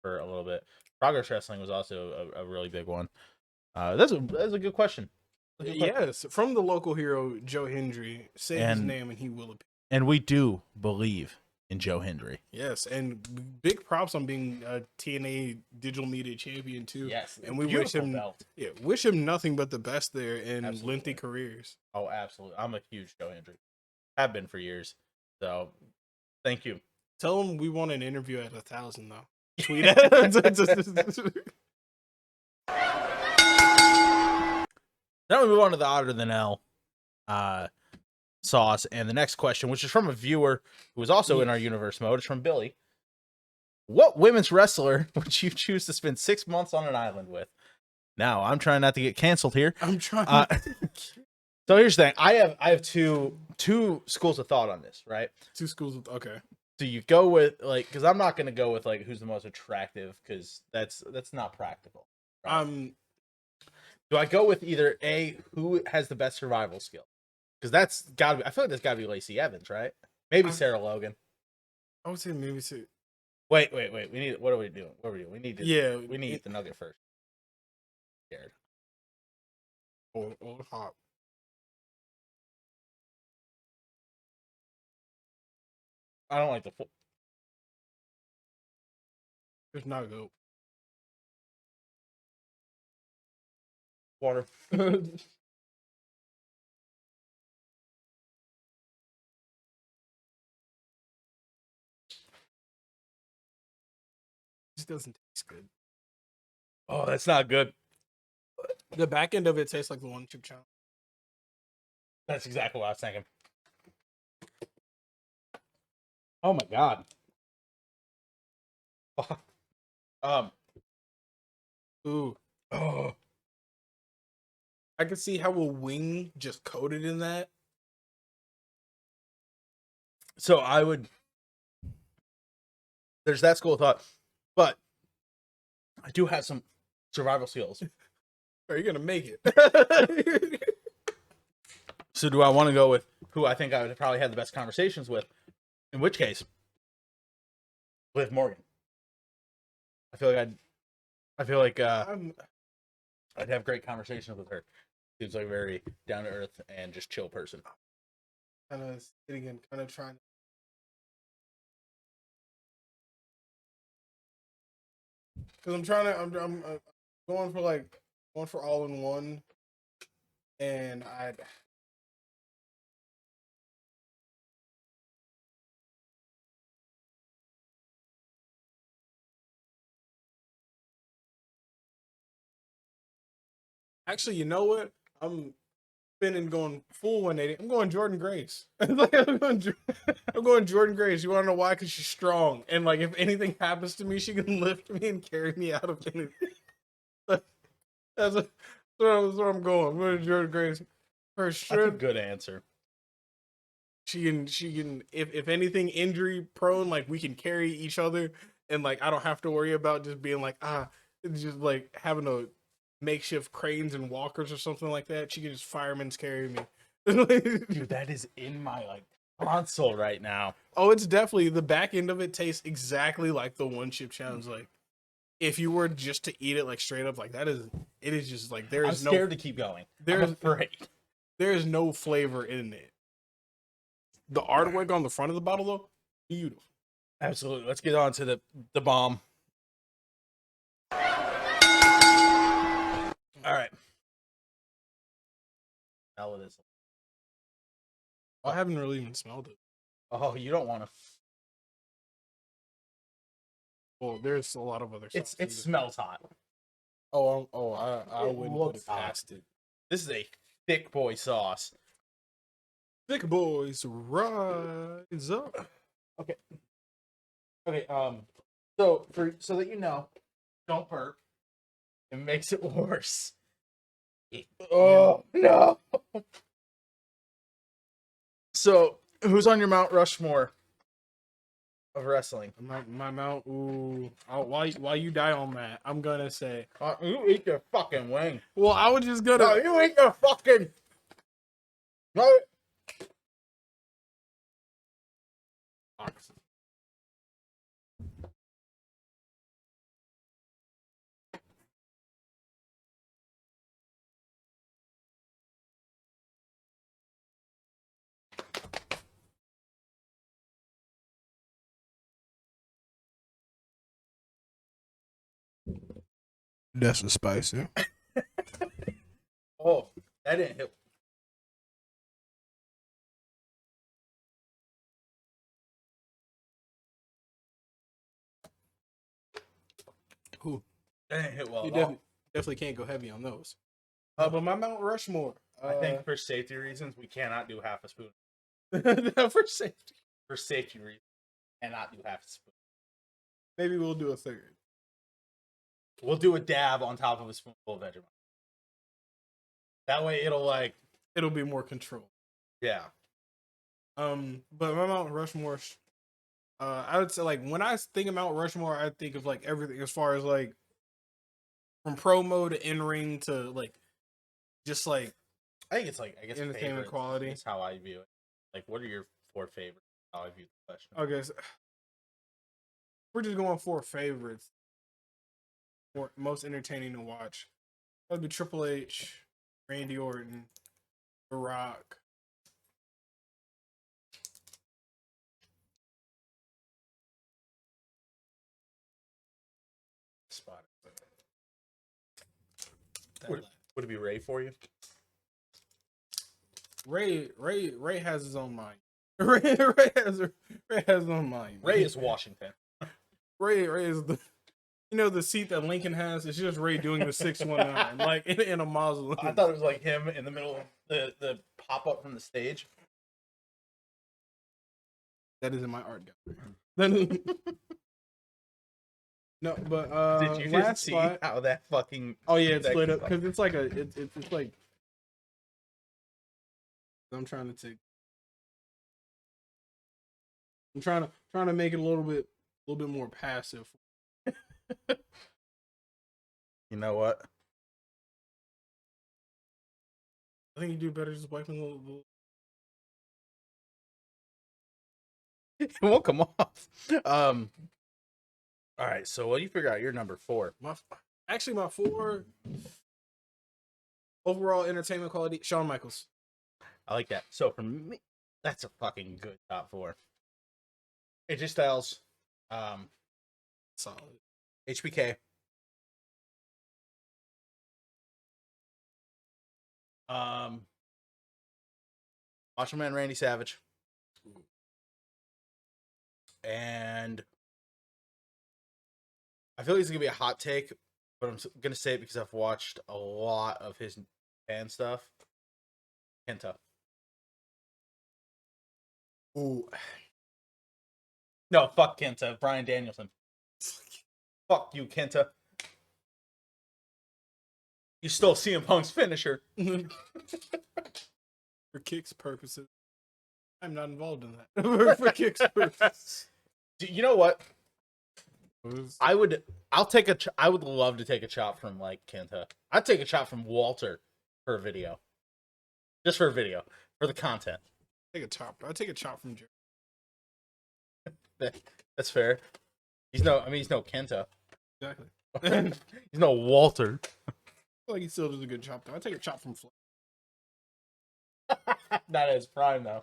for a little bit. Progress Wrestling was also a really big one. That's a good question. Yes, from the local hero Joe Hendry. Say his name and he will appear. And we do believe in Joe Hendry. Yes, and big props on being a TNA Digital Media Champion too. Yes, and we wish him wish him nothing but the best there in lengthy careers. Oh, absolutely! I'm a huge Joe Hendry. Have been for years. So, thank you. Tell him we want an interview at 1,000 though. Tweet it. Now we move on to the Odder Than L sauce, and the next question, which is from a viewer who was also in our universe mode, is from Billy. What women's wrestler would you choose to spend 6 months on an island with? Now, I'm trying not to get canceled here. I'm trying. So here's the thing. I have two schools of thought on this, right? Two schools of okay. So you go with like, because I'm not gonna go with like who's the most attractive, because that's not practical. Right? Do I go with either A, who has the best survival skill? Because that's gotta be, I feel like that's gotta be Lacey Evans, right? Maybe Sarah Logan. I would say maybe too. Wait. We need. What are we doing? We need to. We need the nugget first. Scared. Old hop. I don't like the full. There's not a goat. Water. This doesn't taste good. Oh, that's not good. The back end of it tastes like the one chip challenge. That's exactly what I was thinking. Oh my god. Ooh. Oh. I can see how a wing just coated in that. So I would. There's that school of thought, but I do have some survival skills. Are you gonna make it? So do I want to go with who I think I would probably have the best conversations with? In which case, Liv Morgan. I feel like I'd have great conversations with her. Seems like a very down to earth and just chill person. Kind of sitting and kind of trying. Because I'm trying to, I'm going for all in one, and I. Actually, you know what? I'm spinning, going full 180. I'm going Jordan Grace. I'm going Jordan Grace. You want to know why? Because she's strong, and like if anything happens to me, she can lift me and carry me out of anything. That's where I'm going. I'm going to Jordan Grace. Her strength. That's a good answer. She can if anything injury prone, like we can carry each other, and like I don't have to worry about just being like it's just like having a makeshift cranes and walkers or something like that. She can just fireman's carry me. Dude, that is in my like console right now. Oh, it's definitely the back end of it tastes exactly like the one chip challenge. Like if you were just to eat it like straight up, like it is just like I'm scared to keep going. I'm afraid. There is no flavor in it. The artwork on the front of the bottle though, beautiful. Absolutely. Let's get on to the bomb. All right. Smell it is. I haven't really even smelled it. Oh, you don't want to. Well, there's a lot of other stuff. It smells hot. I wouldn't put it past it. This is a thick boy sauce. Thick boys rise up. Okay. So that you know, don't burp. It makes it worse. Oh no. So, who's on your Mount Rushmore of wrestling? My mount. Ooh. Why you die on that? I'm gonna say. You eat your fucking wing. Well, I was just gonna. No, you eat your fucking. No. That's a spicy. Oh, that didn't hit. Ooh. That didn't hit well You at all. definitely can't go heavy on those. But my Mount Rushmore. I think for safety reasons, we cannot do half a spoon. for safety. For safety reasons, cannot do half a spoon. Maybe we'll do a third. We'll do a dab on top of a spoonful of Vegemite. That way, It'll be more controlled. yeah. But my Mount Rushmore, I would say like when I think of Mount Rushmore, I think of like everything as far as like from promo to in ring to like just like I think it's like entertainment favorites quality. is how I view it. Like, what are your 4 favorites? How I view the question. Okay, so we're just going for favorites. For most entertaining to watch. That'd be Triple H, Randy Orton, The Rock. Spot. Would it be Ray for you? Ray has his own mind. Ray has his own mind. Ray is Washington. Ray is the seat that Lincoln has. It's just Ray doing the 619 like in a mausoleum. I thought it was like him in the middle of the pop up from the stage. That is in my art gallery. No, but did you last just see spot, how that fucking? Oh yeah, it's that split up fucking- because it's like it's like. I'm trying to make it a little bit more passive. You know what? I think you do better just wiping a little. It won't come off. All right, so you figure out your number 4. My 4 overall entertainment quality. Shawn Michaels. I like that. So for me, that's a fucking good top 4. AJ Styles, Solid. HBK, Macho Man Randy Savage, and I feel like it's gonna be a hot take, but I'm gonna say it because I've watched a lot of his fan stuff. Kenta. Ooh. No, fuck Kenta. Bryan Danielson. Fuck you, Kenta. You stole CM Punk's finisher. For kicks purposes. I'm not involved in that. For kickers. You know what? I'll take a. I would love to take a chop from like Kenta. I'd take a chop from Walter for a video, just for a video for the content. Take a chop. I'll take a chop from Jerry. That's fair. He's no Kenta. Exactly. He's no Walter. I feel like he still does a good chop though. I take a chop from Flair. Not at his prime though.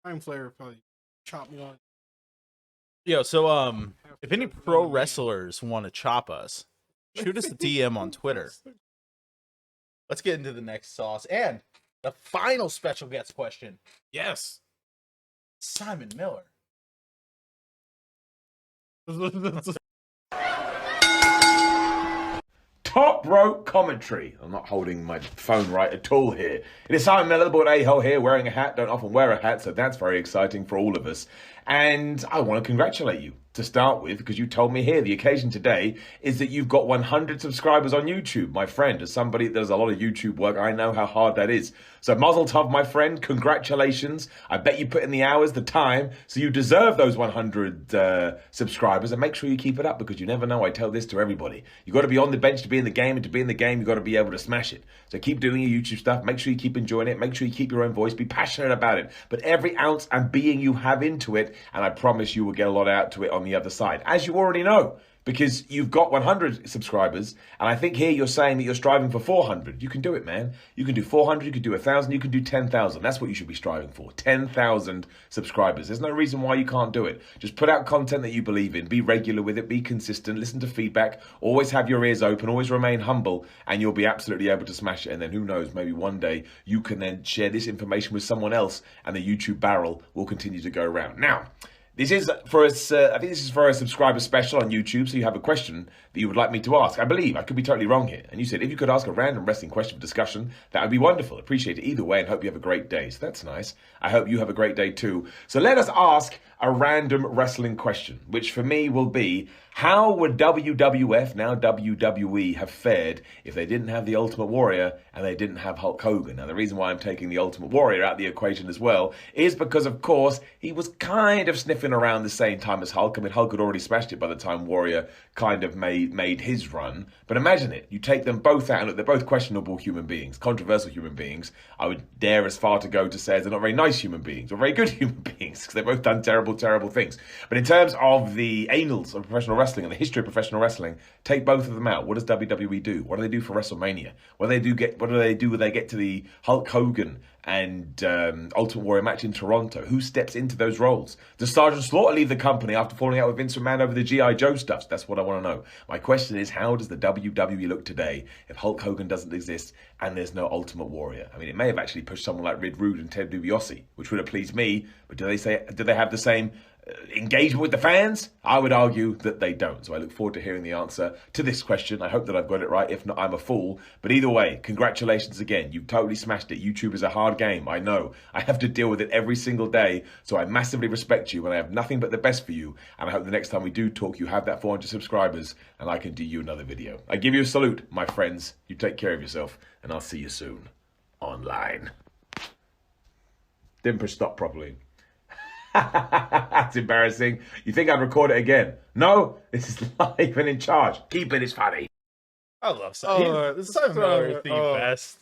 I'm Flair probably chop me on. Yo, so if any pro wrestlers want to chop us, shoot us a DM on Twitter. Let's get into the next sauce and the final special guest question. Yes. Simon Miller. Top rope commentary. I'm not holding my phone right at all here. It is Simon Miller, the board a-hole here, wearing a hat. Don't often wear a hat, so that's very exciting for all of us. And I want to congratulate you to start with, because you told me here the occasion today is that you've got 100 subscribers on YouTube. My friend, as somebody that does a lot of YouTube work, I know how hard that is. So mazel tov, my friend, congratulations. I bet you put in the hours, the time, so you deserve those 100 subscribers, and make sure you keep it up, because you never know. I tell this to everybody. You got to be on the bench to be in the game, and to be in the game, you got to be able to smash it. So keep doing your YouTube stuff. Make sure you keep enjoying it. Make sure you keep your own voice. Be passionate about it. But every ounce and being you have into it, and I promise you will get a lot out to it on the other side, as you already know, because you've got 100 subscribers, and I think here you're saying that you're striving for 400. You can do it, man. You can do 400, you can do 1,000, you can do 10,000. That's what you should be striving for. 10,000 subscribers. There's no reason why you can't do it. Just put out content that you believe in. Be regular with it. Be consistent. Listen to feedback. Always have your ears open. Always remain humble, and you'll be absolutely able to smash it. And then who knows, maybe one day you can then share this information with someone else, and the YouTube barrel will continue to go around. Now, this is for us. I think this is for a subscriber special on YouTube. So you have a question that you would like me to ask. I believe I could be totally wrong here. And you said if you could ask a random wrestling question for discussion, that would be wonderful. Appreciate it either way, and hope you have a great day. So that's nice. I hope you have a great day too. So let us ask a random wrestling question, which for me will be: how would WWF, now WWE, have fared if they didn't have the Ultimate Warrior and they didn't have Hulk Hogan? Now, the reason why I'm taking the Ultimate Warrior out of the equation as well is because, of course, he was kind of sniffing around the same time as Hulk. I mean, Hulk had already smashed it by the time Warrior kind of made his run. But imagine it. You take them both out, and look, they're both questionable human beings, controversial human beings. I would dare as far to go to say they're not very nice human beings or very good human beings, because they've both done terrible things. But in terms of the annals of professional wrestling and the history of professional wrestling, take both of them out. What does WWE do? What do they do for WrestleMania? What do they do when they get to the Hulk Hogan and Ultimate Warrior match in Toronto? Who steps into those roles? Does Sergeant Slaughter leave the company after falling out with Vince McMahon over the G.I. Joe stuff? That's what I want to know. My question is, how does the WWE look today if Hulk Hogan doesn't exist and there's no Ultimate Warrior? I mean, it may have actually pushed someone like Rid Rude and Ted DiBiase, which would have pleased me, but do they have the same engagement with the fans? I would argue that they don't. So I look forward to hearing the answer to this question. I hope that I've got it right. If not, I'm a fool. But either way, congratulations again. You've totally smashed it. YouTube is a hard game. I know. I have to deal with it every single day. So I massively respect you, and I have nothing but the best for you. And I hope the next time we do talk, you have that 400 subscribers and I can do you another video. I give you a salute, my friends. You take care of yourself, and I'll see you soon online. Didn't push stop properly. That's embarrassing. You think I'd record it again? No, this is live and in charge. Keep it is funny. I love Simon. Simon Miller is the best.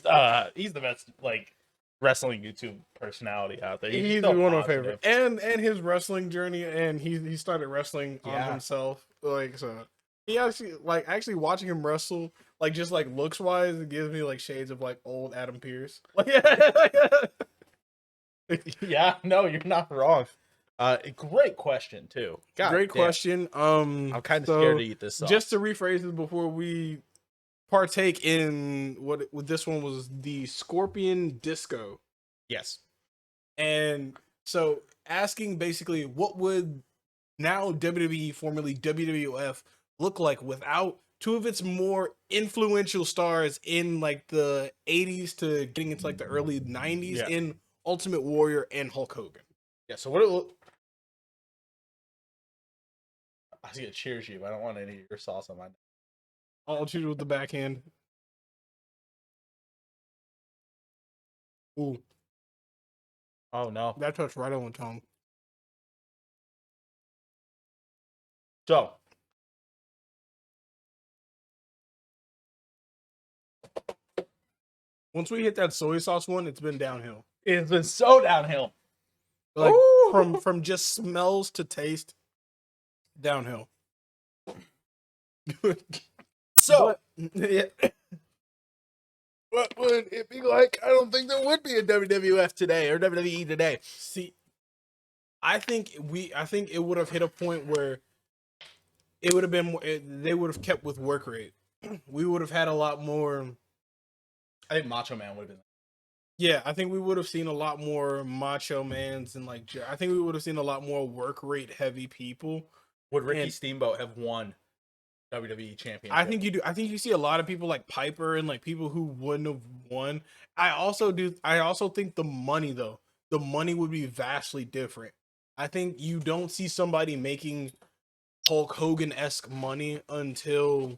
He's the best, like, wrestling YouTube personality out there. He's so one of my positive. favorite. And his wrestling journey, and he started wrestling on himself. Like, so he actually watching him wrestle, like, just like looks wise, it gives me like shades of like old Adam Pearce. Like, yeah, no, you're not wrong. Great question too. Great question. I'm kind of scared to eat this sauce. Just to rephrase it before we partake in what this one was, the Scorpion Disco. Yes. And so asking basically what would now WWE, formerly WWF, look like without two of its more influential stars in like the 80s to getting into like the early 90s in Ultimate Warrior and Hulk Hogan. Yeah, so what it look. I was gonna cheers you, but I don't want any of your sauce on my. I'll shoot it with the backhand. Ooh, Oh no. that touched right on the tongue. So Once we hit that soy sauce one, it's been downhill. it's been so downhill. Like Ooh. from just smells to taste, downhill. So Yeah. what would it be like? I don't think there would be a WWF today or WWE today. See, I think it would have hit a point where it would have been they would have kept with work rate. We would have had a lot more. I think Macho Man would have been. Yeah, I think we would have seen a lot more Macho Mans and I think we would have seen a lot more work rate heavy people. Would Ricky And- Steamboat have won WWE championship? I think you do. I think you see a lot of people like Piper and like people who wouldn't have won. I also think the money though. The money would be vastly different. I think you don't see somebody making Hulk Hogan-esque money until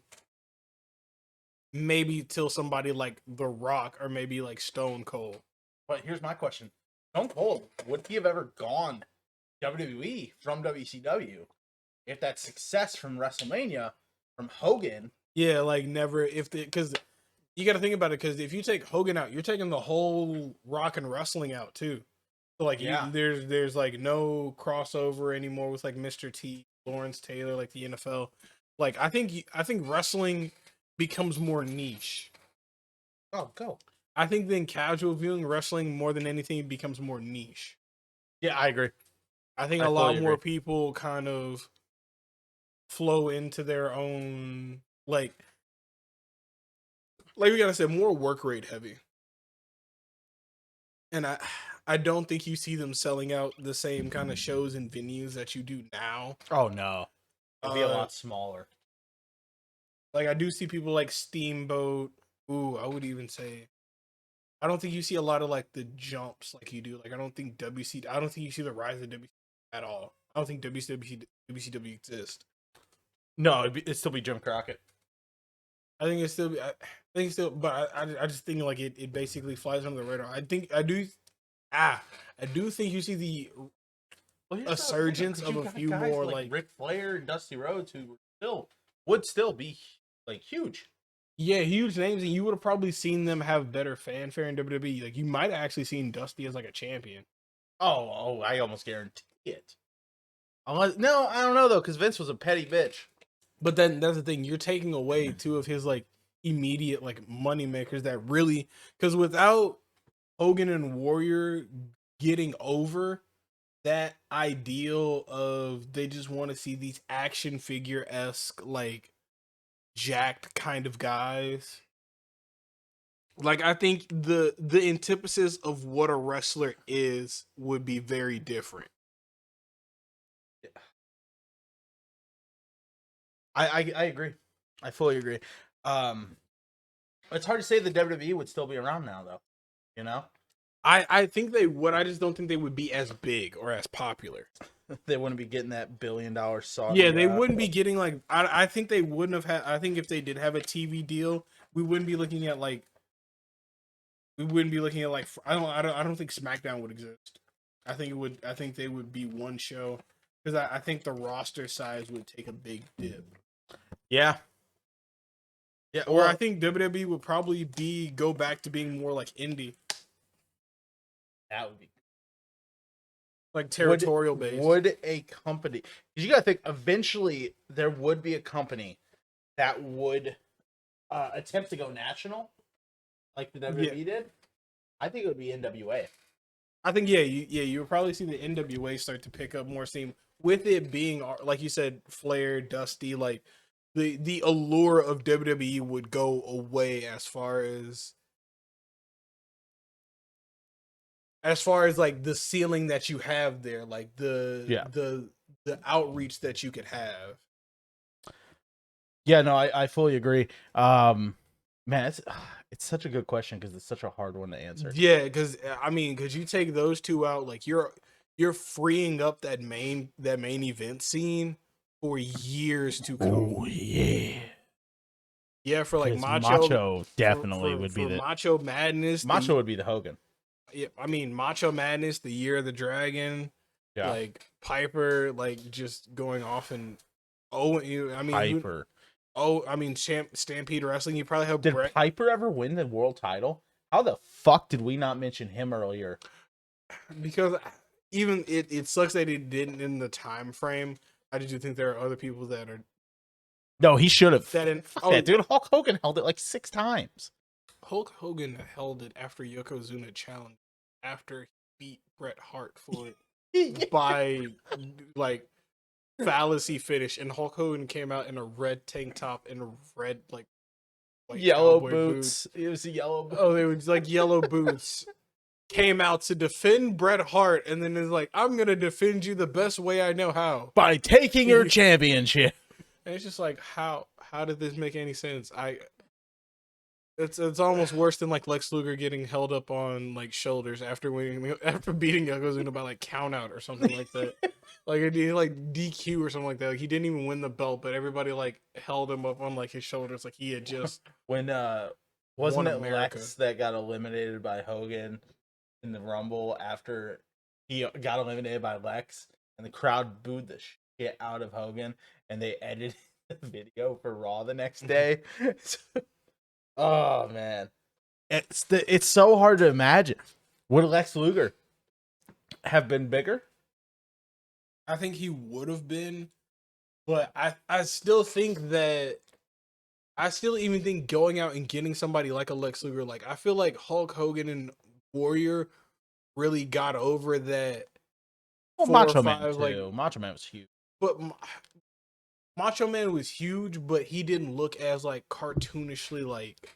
maybe till somebody like The Rock or maybe like Stone Cold. But here's my question: Stone Cold, would he have ever gone WWE from WCW if that success from WrestleMania from Hogan? Yeah, like never because you got to think about it because if you take Hogan out, you're taking the whole Rock and wrestling out too. So like Yeah. there's like no crossover anymore with like Mr. T, Lawrence Taylor, like the NFL. Like I think wrestling becomes more niche. Oh, go. I think then casual viewing wrestling more than anything becomes more niche. Yeah, I agree. I think I a lot fully more agree. people kind of flow into their own like we gotta say more work rate heavy. And I don't think you see them selling out the same kind of shows and venues that you do now. Oh no, it'd be a Uh, lot smaller. Like I do see people like Steamboat. Ooh, I would even say I don't think you see a lot of like the jumps like you do. Like I don't think you see the rise of WC at all. I don't think WCW exists. No, it'd still be Jim Crockett. I think it's still but I just think like it basically flies under the radar. I do think you see the Well, here's a surgence the thing, 'cause of you a got few guys more, like like- Ric Flair and Dusty Rhodes who would still be like huge. yeah, huge names, and you would have probably seen them have better fanfare in WWE. Like you might have actually seen Dusty as like a champion. Oh, I almost guarantee it. No, I don't know though, because Vince was a petty bitch. But then that's the thing, you're taking away two of his like immediate like money makers that really because without Hogan and Warrior getting over that ideal of they just want to see these action figure esque like jacked kind of guys. Like I think the antithesis of what a wrestler is would be very different. I agree. I fully agree. It's hard to say the WWE would still be around now, though. You know, I think they would. I just don't think they would be as big or as popular. they wouldn't be getting that $1 billion song. Yeah, they wouldn't be getting like. I think they wouldn't have had. I think if they did have a TV deal, we wouldn't be looking at like. We wouldn't be looking at like. I don't think SmackDown would exist. I think it would. I think they would be one show because I think the roster size would take a big dip. Yeah. Yeah. Or Well, I think WWE would probably go back to being more like indie, that would be like territorial based. Would a company? Because you got to think, eventually there would be a company that would attempt to go national, like the WWE did. I think it would be NWA. I think you would probably see the NWA start to pick up more steam with it being like you said, Flair, Dusty, like the allure of WWE would go away as far as like the ceiling that you have there, like the outreach that you could have. Yeah, no, I fully agree. Man, it's such a good question because it's such a hard one to answer. Yeah, because you take those two out, like you're freeing up that main event scene for years to come. Oh yeah, Yeah, for like 'Cause Macho definitely would be for the Macho Madness. Macho would be the Hogan. yeah, I mean, Macho Madness, the Year of the Dragon, Yeah, like Piper, like just going off and I mean, Piper. I mean, Stampede Wrestling. You probably have Did Brett Piper ever win the world title? How the fuck did we not mention him earlier? because even it sucks that he didn't in the time frame. I just do think there are other people that are No, he should have. that in. Fuck Oh, that, dude. Hulk Hogan held it like 6 times. Hulk Hogan held it after Yokozuna challenged after he beat Bret Hart for it by like fallacy finish, and Hulk Hogan came out in a red tank top and a red like white Yellow cowboy boots. It was a yellow boot. Oh, they were like yellow boots. Came out to defend Bret Hart, and then is like, "I'm gonna defend you the best way I know how." By taking your championship. And it's just like, how did this make any sense? It's almost worse than like Lex Luger getting held up on like shoulders after beating Yokozuna by like count out or something like that. Like it did like DQ or something like that. Like he didn't even win the belt, but everybody like held him up on like his shoulders, like he had just When wasn't won it America. Lex that got eliminated by Hogan in the Rumble after he got eliminated by Lex, and the crowd booed the shit out of Hogan, and they edited the video for Raw the next day. Oh man, it's so hard to imagine. Would Lex Luger have been bigger? I think he would have been, but I still think that I still even think going out and getting somebody like a Lex Luger, like I feel like Hulk Hogan and Warrior really got over that. Well, 4 or Macho Man 5, too. like, Macho Man was huge. but Macho Man was huge, but he didn't look as like cartoonishly like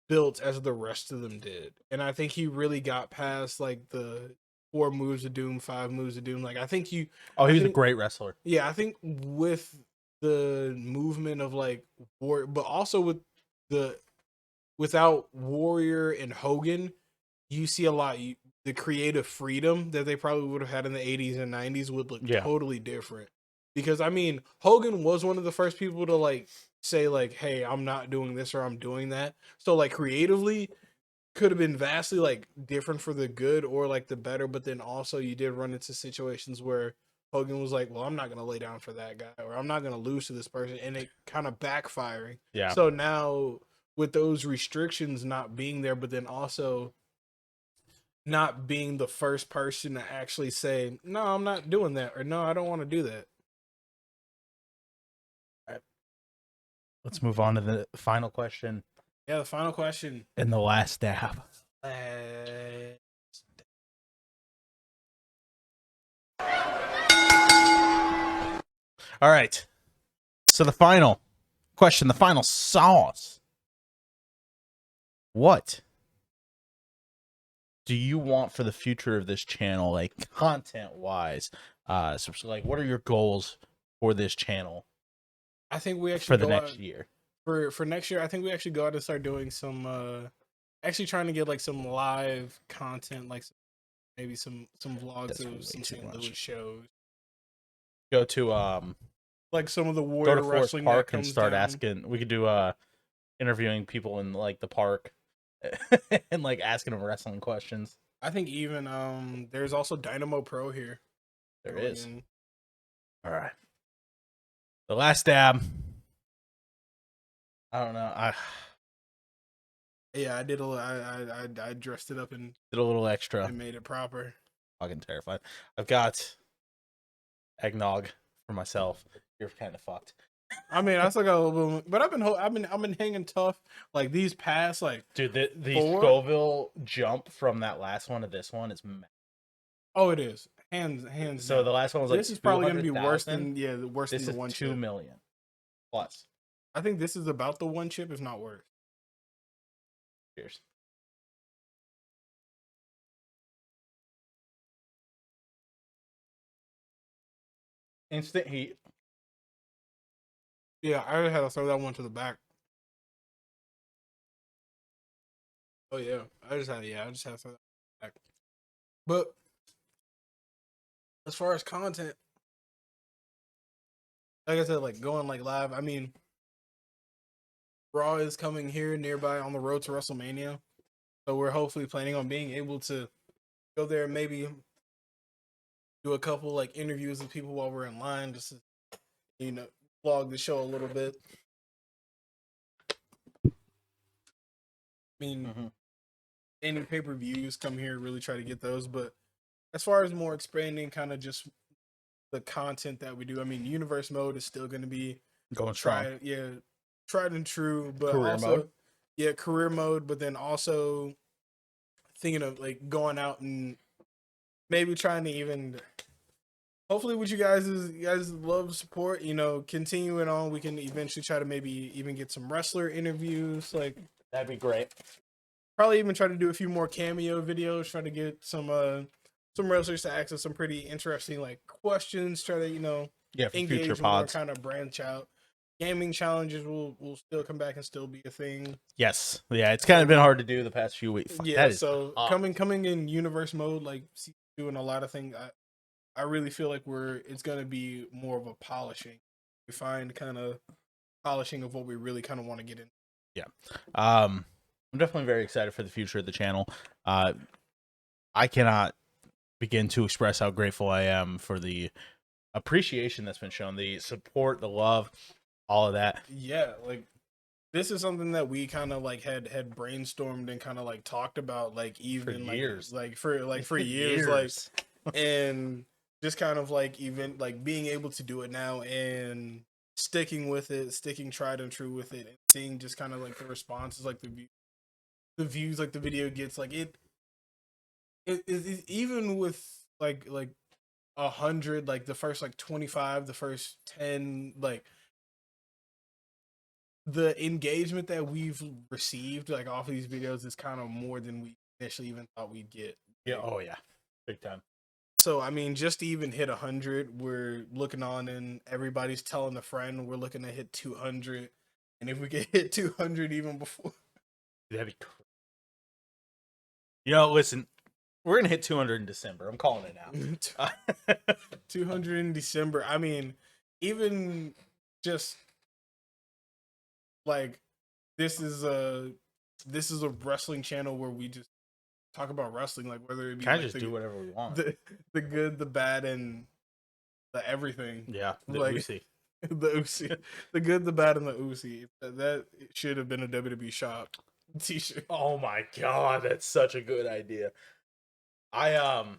built as the rest of them did. And I think he really got past like the 4 moves of doom, 5 moves of doom. Like I think you Oh, he I was a think- great wrestler. Yeah, I think with the movement of like war, but also with without Warrior and Hogan, you see a lot. The creative freedom that they probably would have had in the 80s and 90s would look Yeah. totally different. Because I mean, Hogan was one of the first people to like say like, "Hey, I'm not doing this or I'm doing that." So like creatively, could have been vastly like different for the good or like the better. But then also you did run into situations where Hogan was like, "Well, I'm not gonna lay down for that guy, or I'm not gonna lose to this person," and it kind of backfiring. Yeah. So now with those restrictions not being there, but then also not being the first person to actually say, "No, I'm not doing that," or "No, I don't want to do that." Let's move on to the final question Yeah, the final question. and the last dab. All right. So the final question, the final sauce. What do you want for the future of this channel, like content wise? So like, what are your goals for this channel I think we for actually the go next out, year? for next year. I think we actually go out and start doing some. Actually, trying to get like some live content, like maybe some vlogs That's way of some too St. much. Louis shows, Go to like some of the go Warrior to Forest wrestling Park that and comes start down. asking. We could do interviewing people in like the park and like asking them wrestling questions. I think even there's also Dynamo Pro here. There going is. in. All right. The last dab. I don't know. Yeah, I did I dressed it up and Did a little extra. made it proper. Fucking terrified. I've got eggnog for myself. You're kind of fucked. I mean, I still got a little bit, but I've been hanging tough. Like these past like Dude, the 4? Scoville jump from that last one to this one is Oh, it is hands. so down. the last one was like This is probably going to be worse 200,000. than worse This than is the one 2 chip. million plus. I think this is about the one chip, if not worse. Cheers. Instant heat. Yeah, I had to throw that one to the back. Oh yeah, I just had to throw that back. But as far as content, like I said, like going like live. I mean, Raw is coming here nearby on the road to WrestleMania. So we're hopefully planning on being able to go there and maybe do a couple like interviews with people while we're in line, just to, vlog the show a little bit. I mean, any pay-per-views come here, really try to get those. But as far as more expanding kind of just the content that we do, I mean, universe mode is still going to be Going strong. tried and true, but Career also mode? career mode, but then also thinking of like going out and maybe trying to even hopefully with you guys love support, continue it on. We can eventually try to maybe even get some wrestler interviews, like That'd be great. probably even try to do a few more cameo videos, try to get some wrestlers to ask us some pretty interesting like questions, try to For engage future more, pods. kind of branch out. Gaming challenges will still come back and still be a thing. Yes. Yeah, it's kind of been hard to do the past few weeks. Fuck, that is so tough. coming in universe mode, like doing a lot of things. I really feel like it's gonna be more of a polishing. We find kind of polishing of what we really kind of want to get in. Yeah. I'm definitely very excited for the future of the channel. I cannot begin to express how grateful I am for the appreciation that's been shown, the support, the love, all of that. Yeah, like this is something that we kind of like had brainstormed and kind of like talked about like even For years. for years like and just kind of like even like being able to do it now and sticking with it, sticking tried and true with it, and seeing just kind of like the responses, like the views like the video gets, like it even with like 100, like the first like 25, the first 10, like the engagement that we've received like off of these videos is kind of more than we initially even thought we'd get. Yeah. Oh yeah. Big time. So I mean, just to even hit 100, we're looking on and everybody's telling a friend we're looking to hit 200, and if we could hit 200 even before, That'd be crazy. Listen, we're gonna hit 200 in December. I'm calling it now. 200 in December. I mean, even just like this is a wrestling channel where we just talk about wrestling, like whether it be Kind of like just do whatever we want. the good, the bad, and the everything. Yeah, the like, Uzi. The Uzi, the good, the bad, and the Uzi. That should have been a WWE shop t-shirt. Oh my god, that's such a good idea. I'm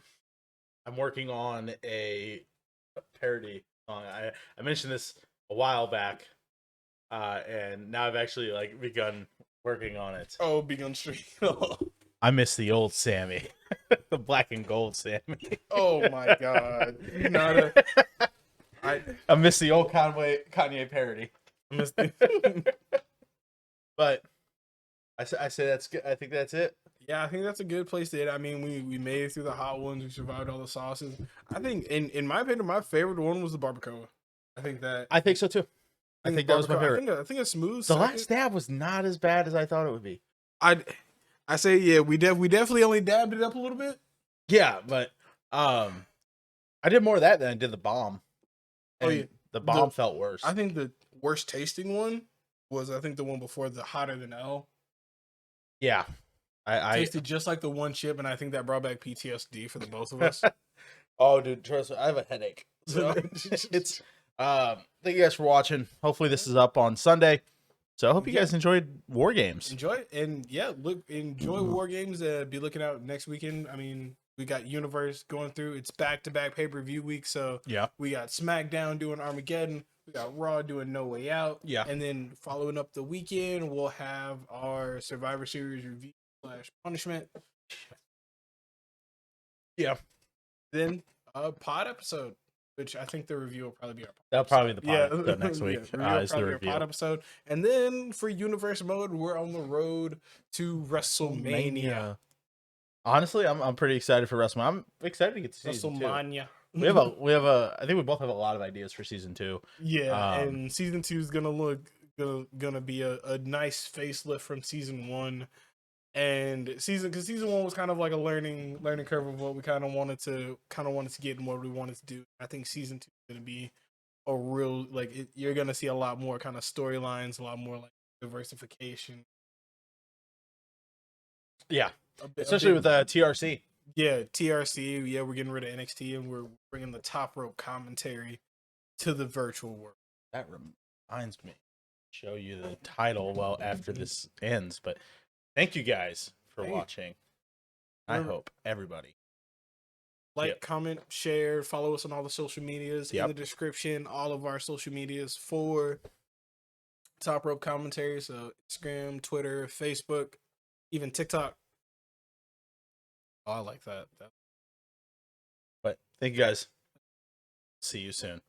working on a parody song. I mentioned this a while back, and now I've actually like begun working on it. Oh, begun street. I miss the old Sammy, the black and gold Sammy. Oh my god! I miss the old Kanye parody. I miss the... But I say that's good. I think that's it. Yeah, I think that's a good place to hit. I mean, we made it through the hot ones. We survived all the sauces. I think, in my opinion, my favorite one was the barbacoa. I think so too. I think that was my favorite. I think it's smooth. The last dab was not as bad as I thought it would be. I say yeah, we definitely only dabbed it up a little bit. Yeah, but I did more of that than I did the bomb. Oh yeah, the bomb felt worse. I think the worst tasting one was the one before, the hotter than L. Yeah, I tasted just like the one chip, and I think that brought back PTSD for the both of us. Oh, dude, trust me, I have a headache. So it's thank you guys for watching. Hopefully this is up on Sunday. So I hope you guys enjoyed War Games. Enjoy it, and enjoy War Games. Be looking out next weekend. I mean, we got Universe going through. It's back-to-back pay-per-view week. So yeah, we got SmackDown doing Armageddon. We got Raw doing No Way Out. Yeah, and then following up the weekend, we'll have our Survivor Series review / punishment. Yeah. Then a pod episode, which I think the review will probably be our pod. That'll probably be the pod episode next week. Is the review. Pod episode. And then for Universe Mode, we're on the road to WrestleMania. Honestly, I'm pretty excited for WrestleMania. I'm excited to get to season 2. WrestleMania. We have a I think we both have a lot of ideas for season 2. Yeah, and season 2 is gonna be a nice facelift from season 1. And because season 1 was kind of like a learning curve of what we kind of wanted to get and what we wanted to do. I think season 2 is gonna be a real you're gonna see a lot more kind of storylines, a lot more like diversification. Yeah, A bit- a especially bit- with TRC. yeah, TRC. Yeah, we're getting rid of NXT and we're bringing the top rope commentary to the virtual world. That reminds me, show you the title well after this ends. But thank you guys for Hey. watching. I Remember- hope everybody. Like, Yep. comment, share, follow us on all the social medias. In Yep. the description, all of our social medias for Top Rope Commentary. So Instagram, Twitter, Facebook, even TikTok. Oh, I like that. But thank you guys. See you soon.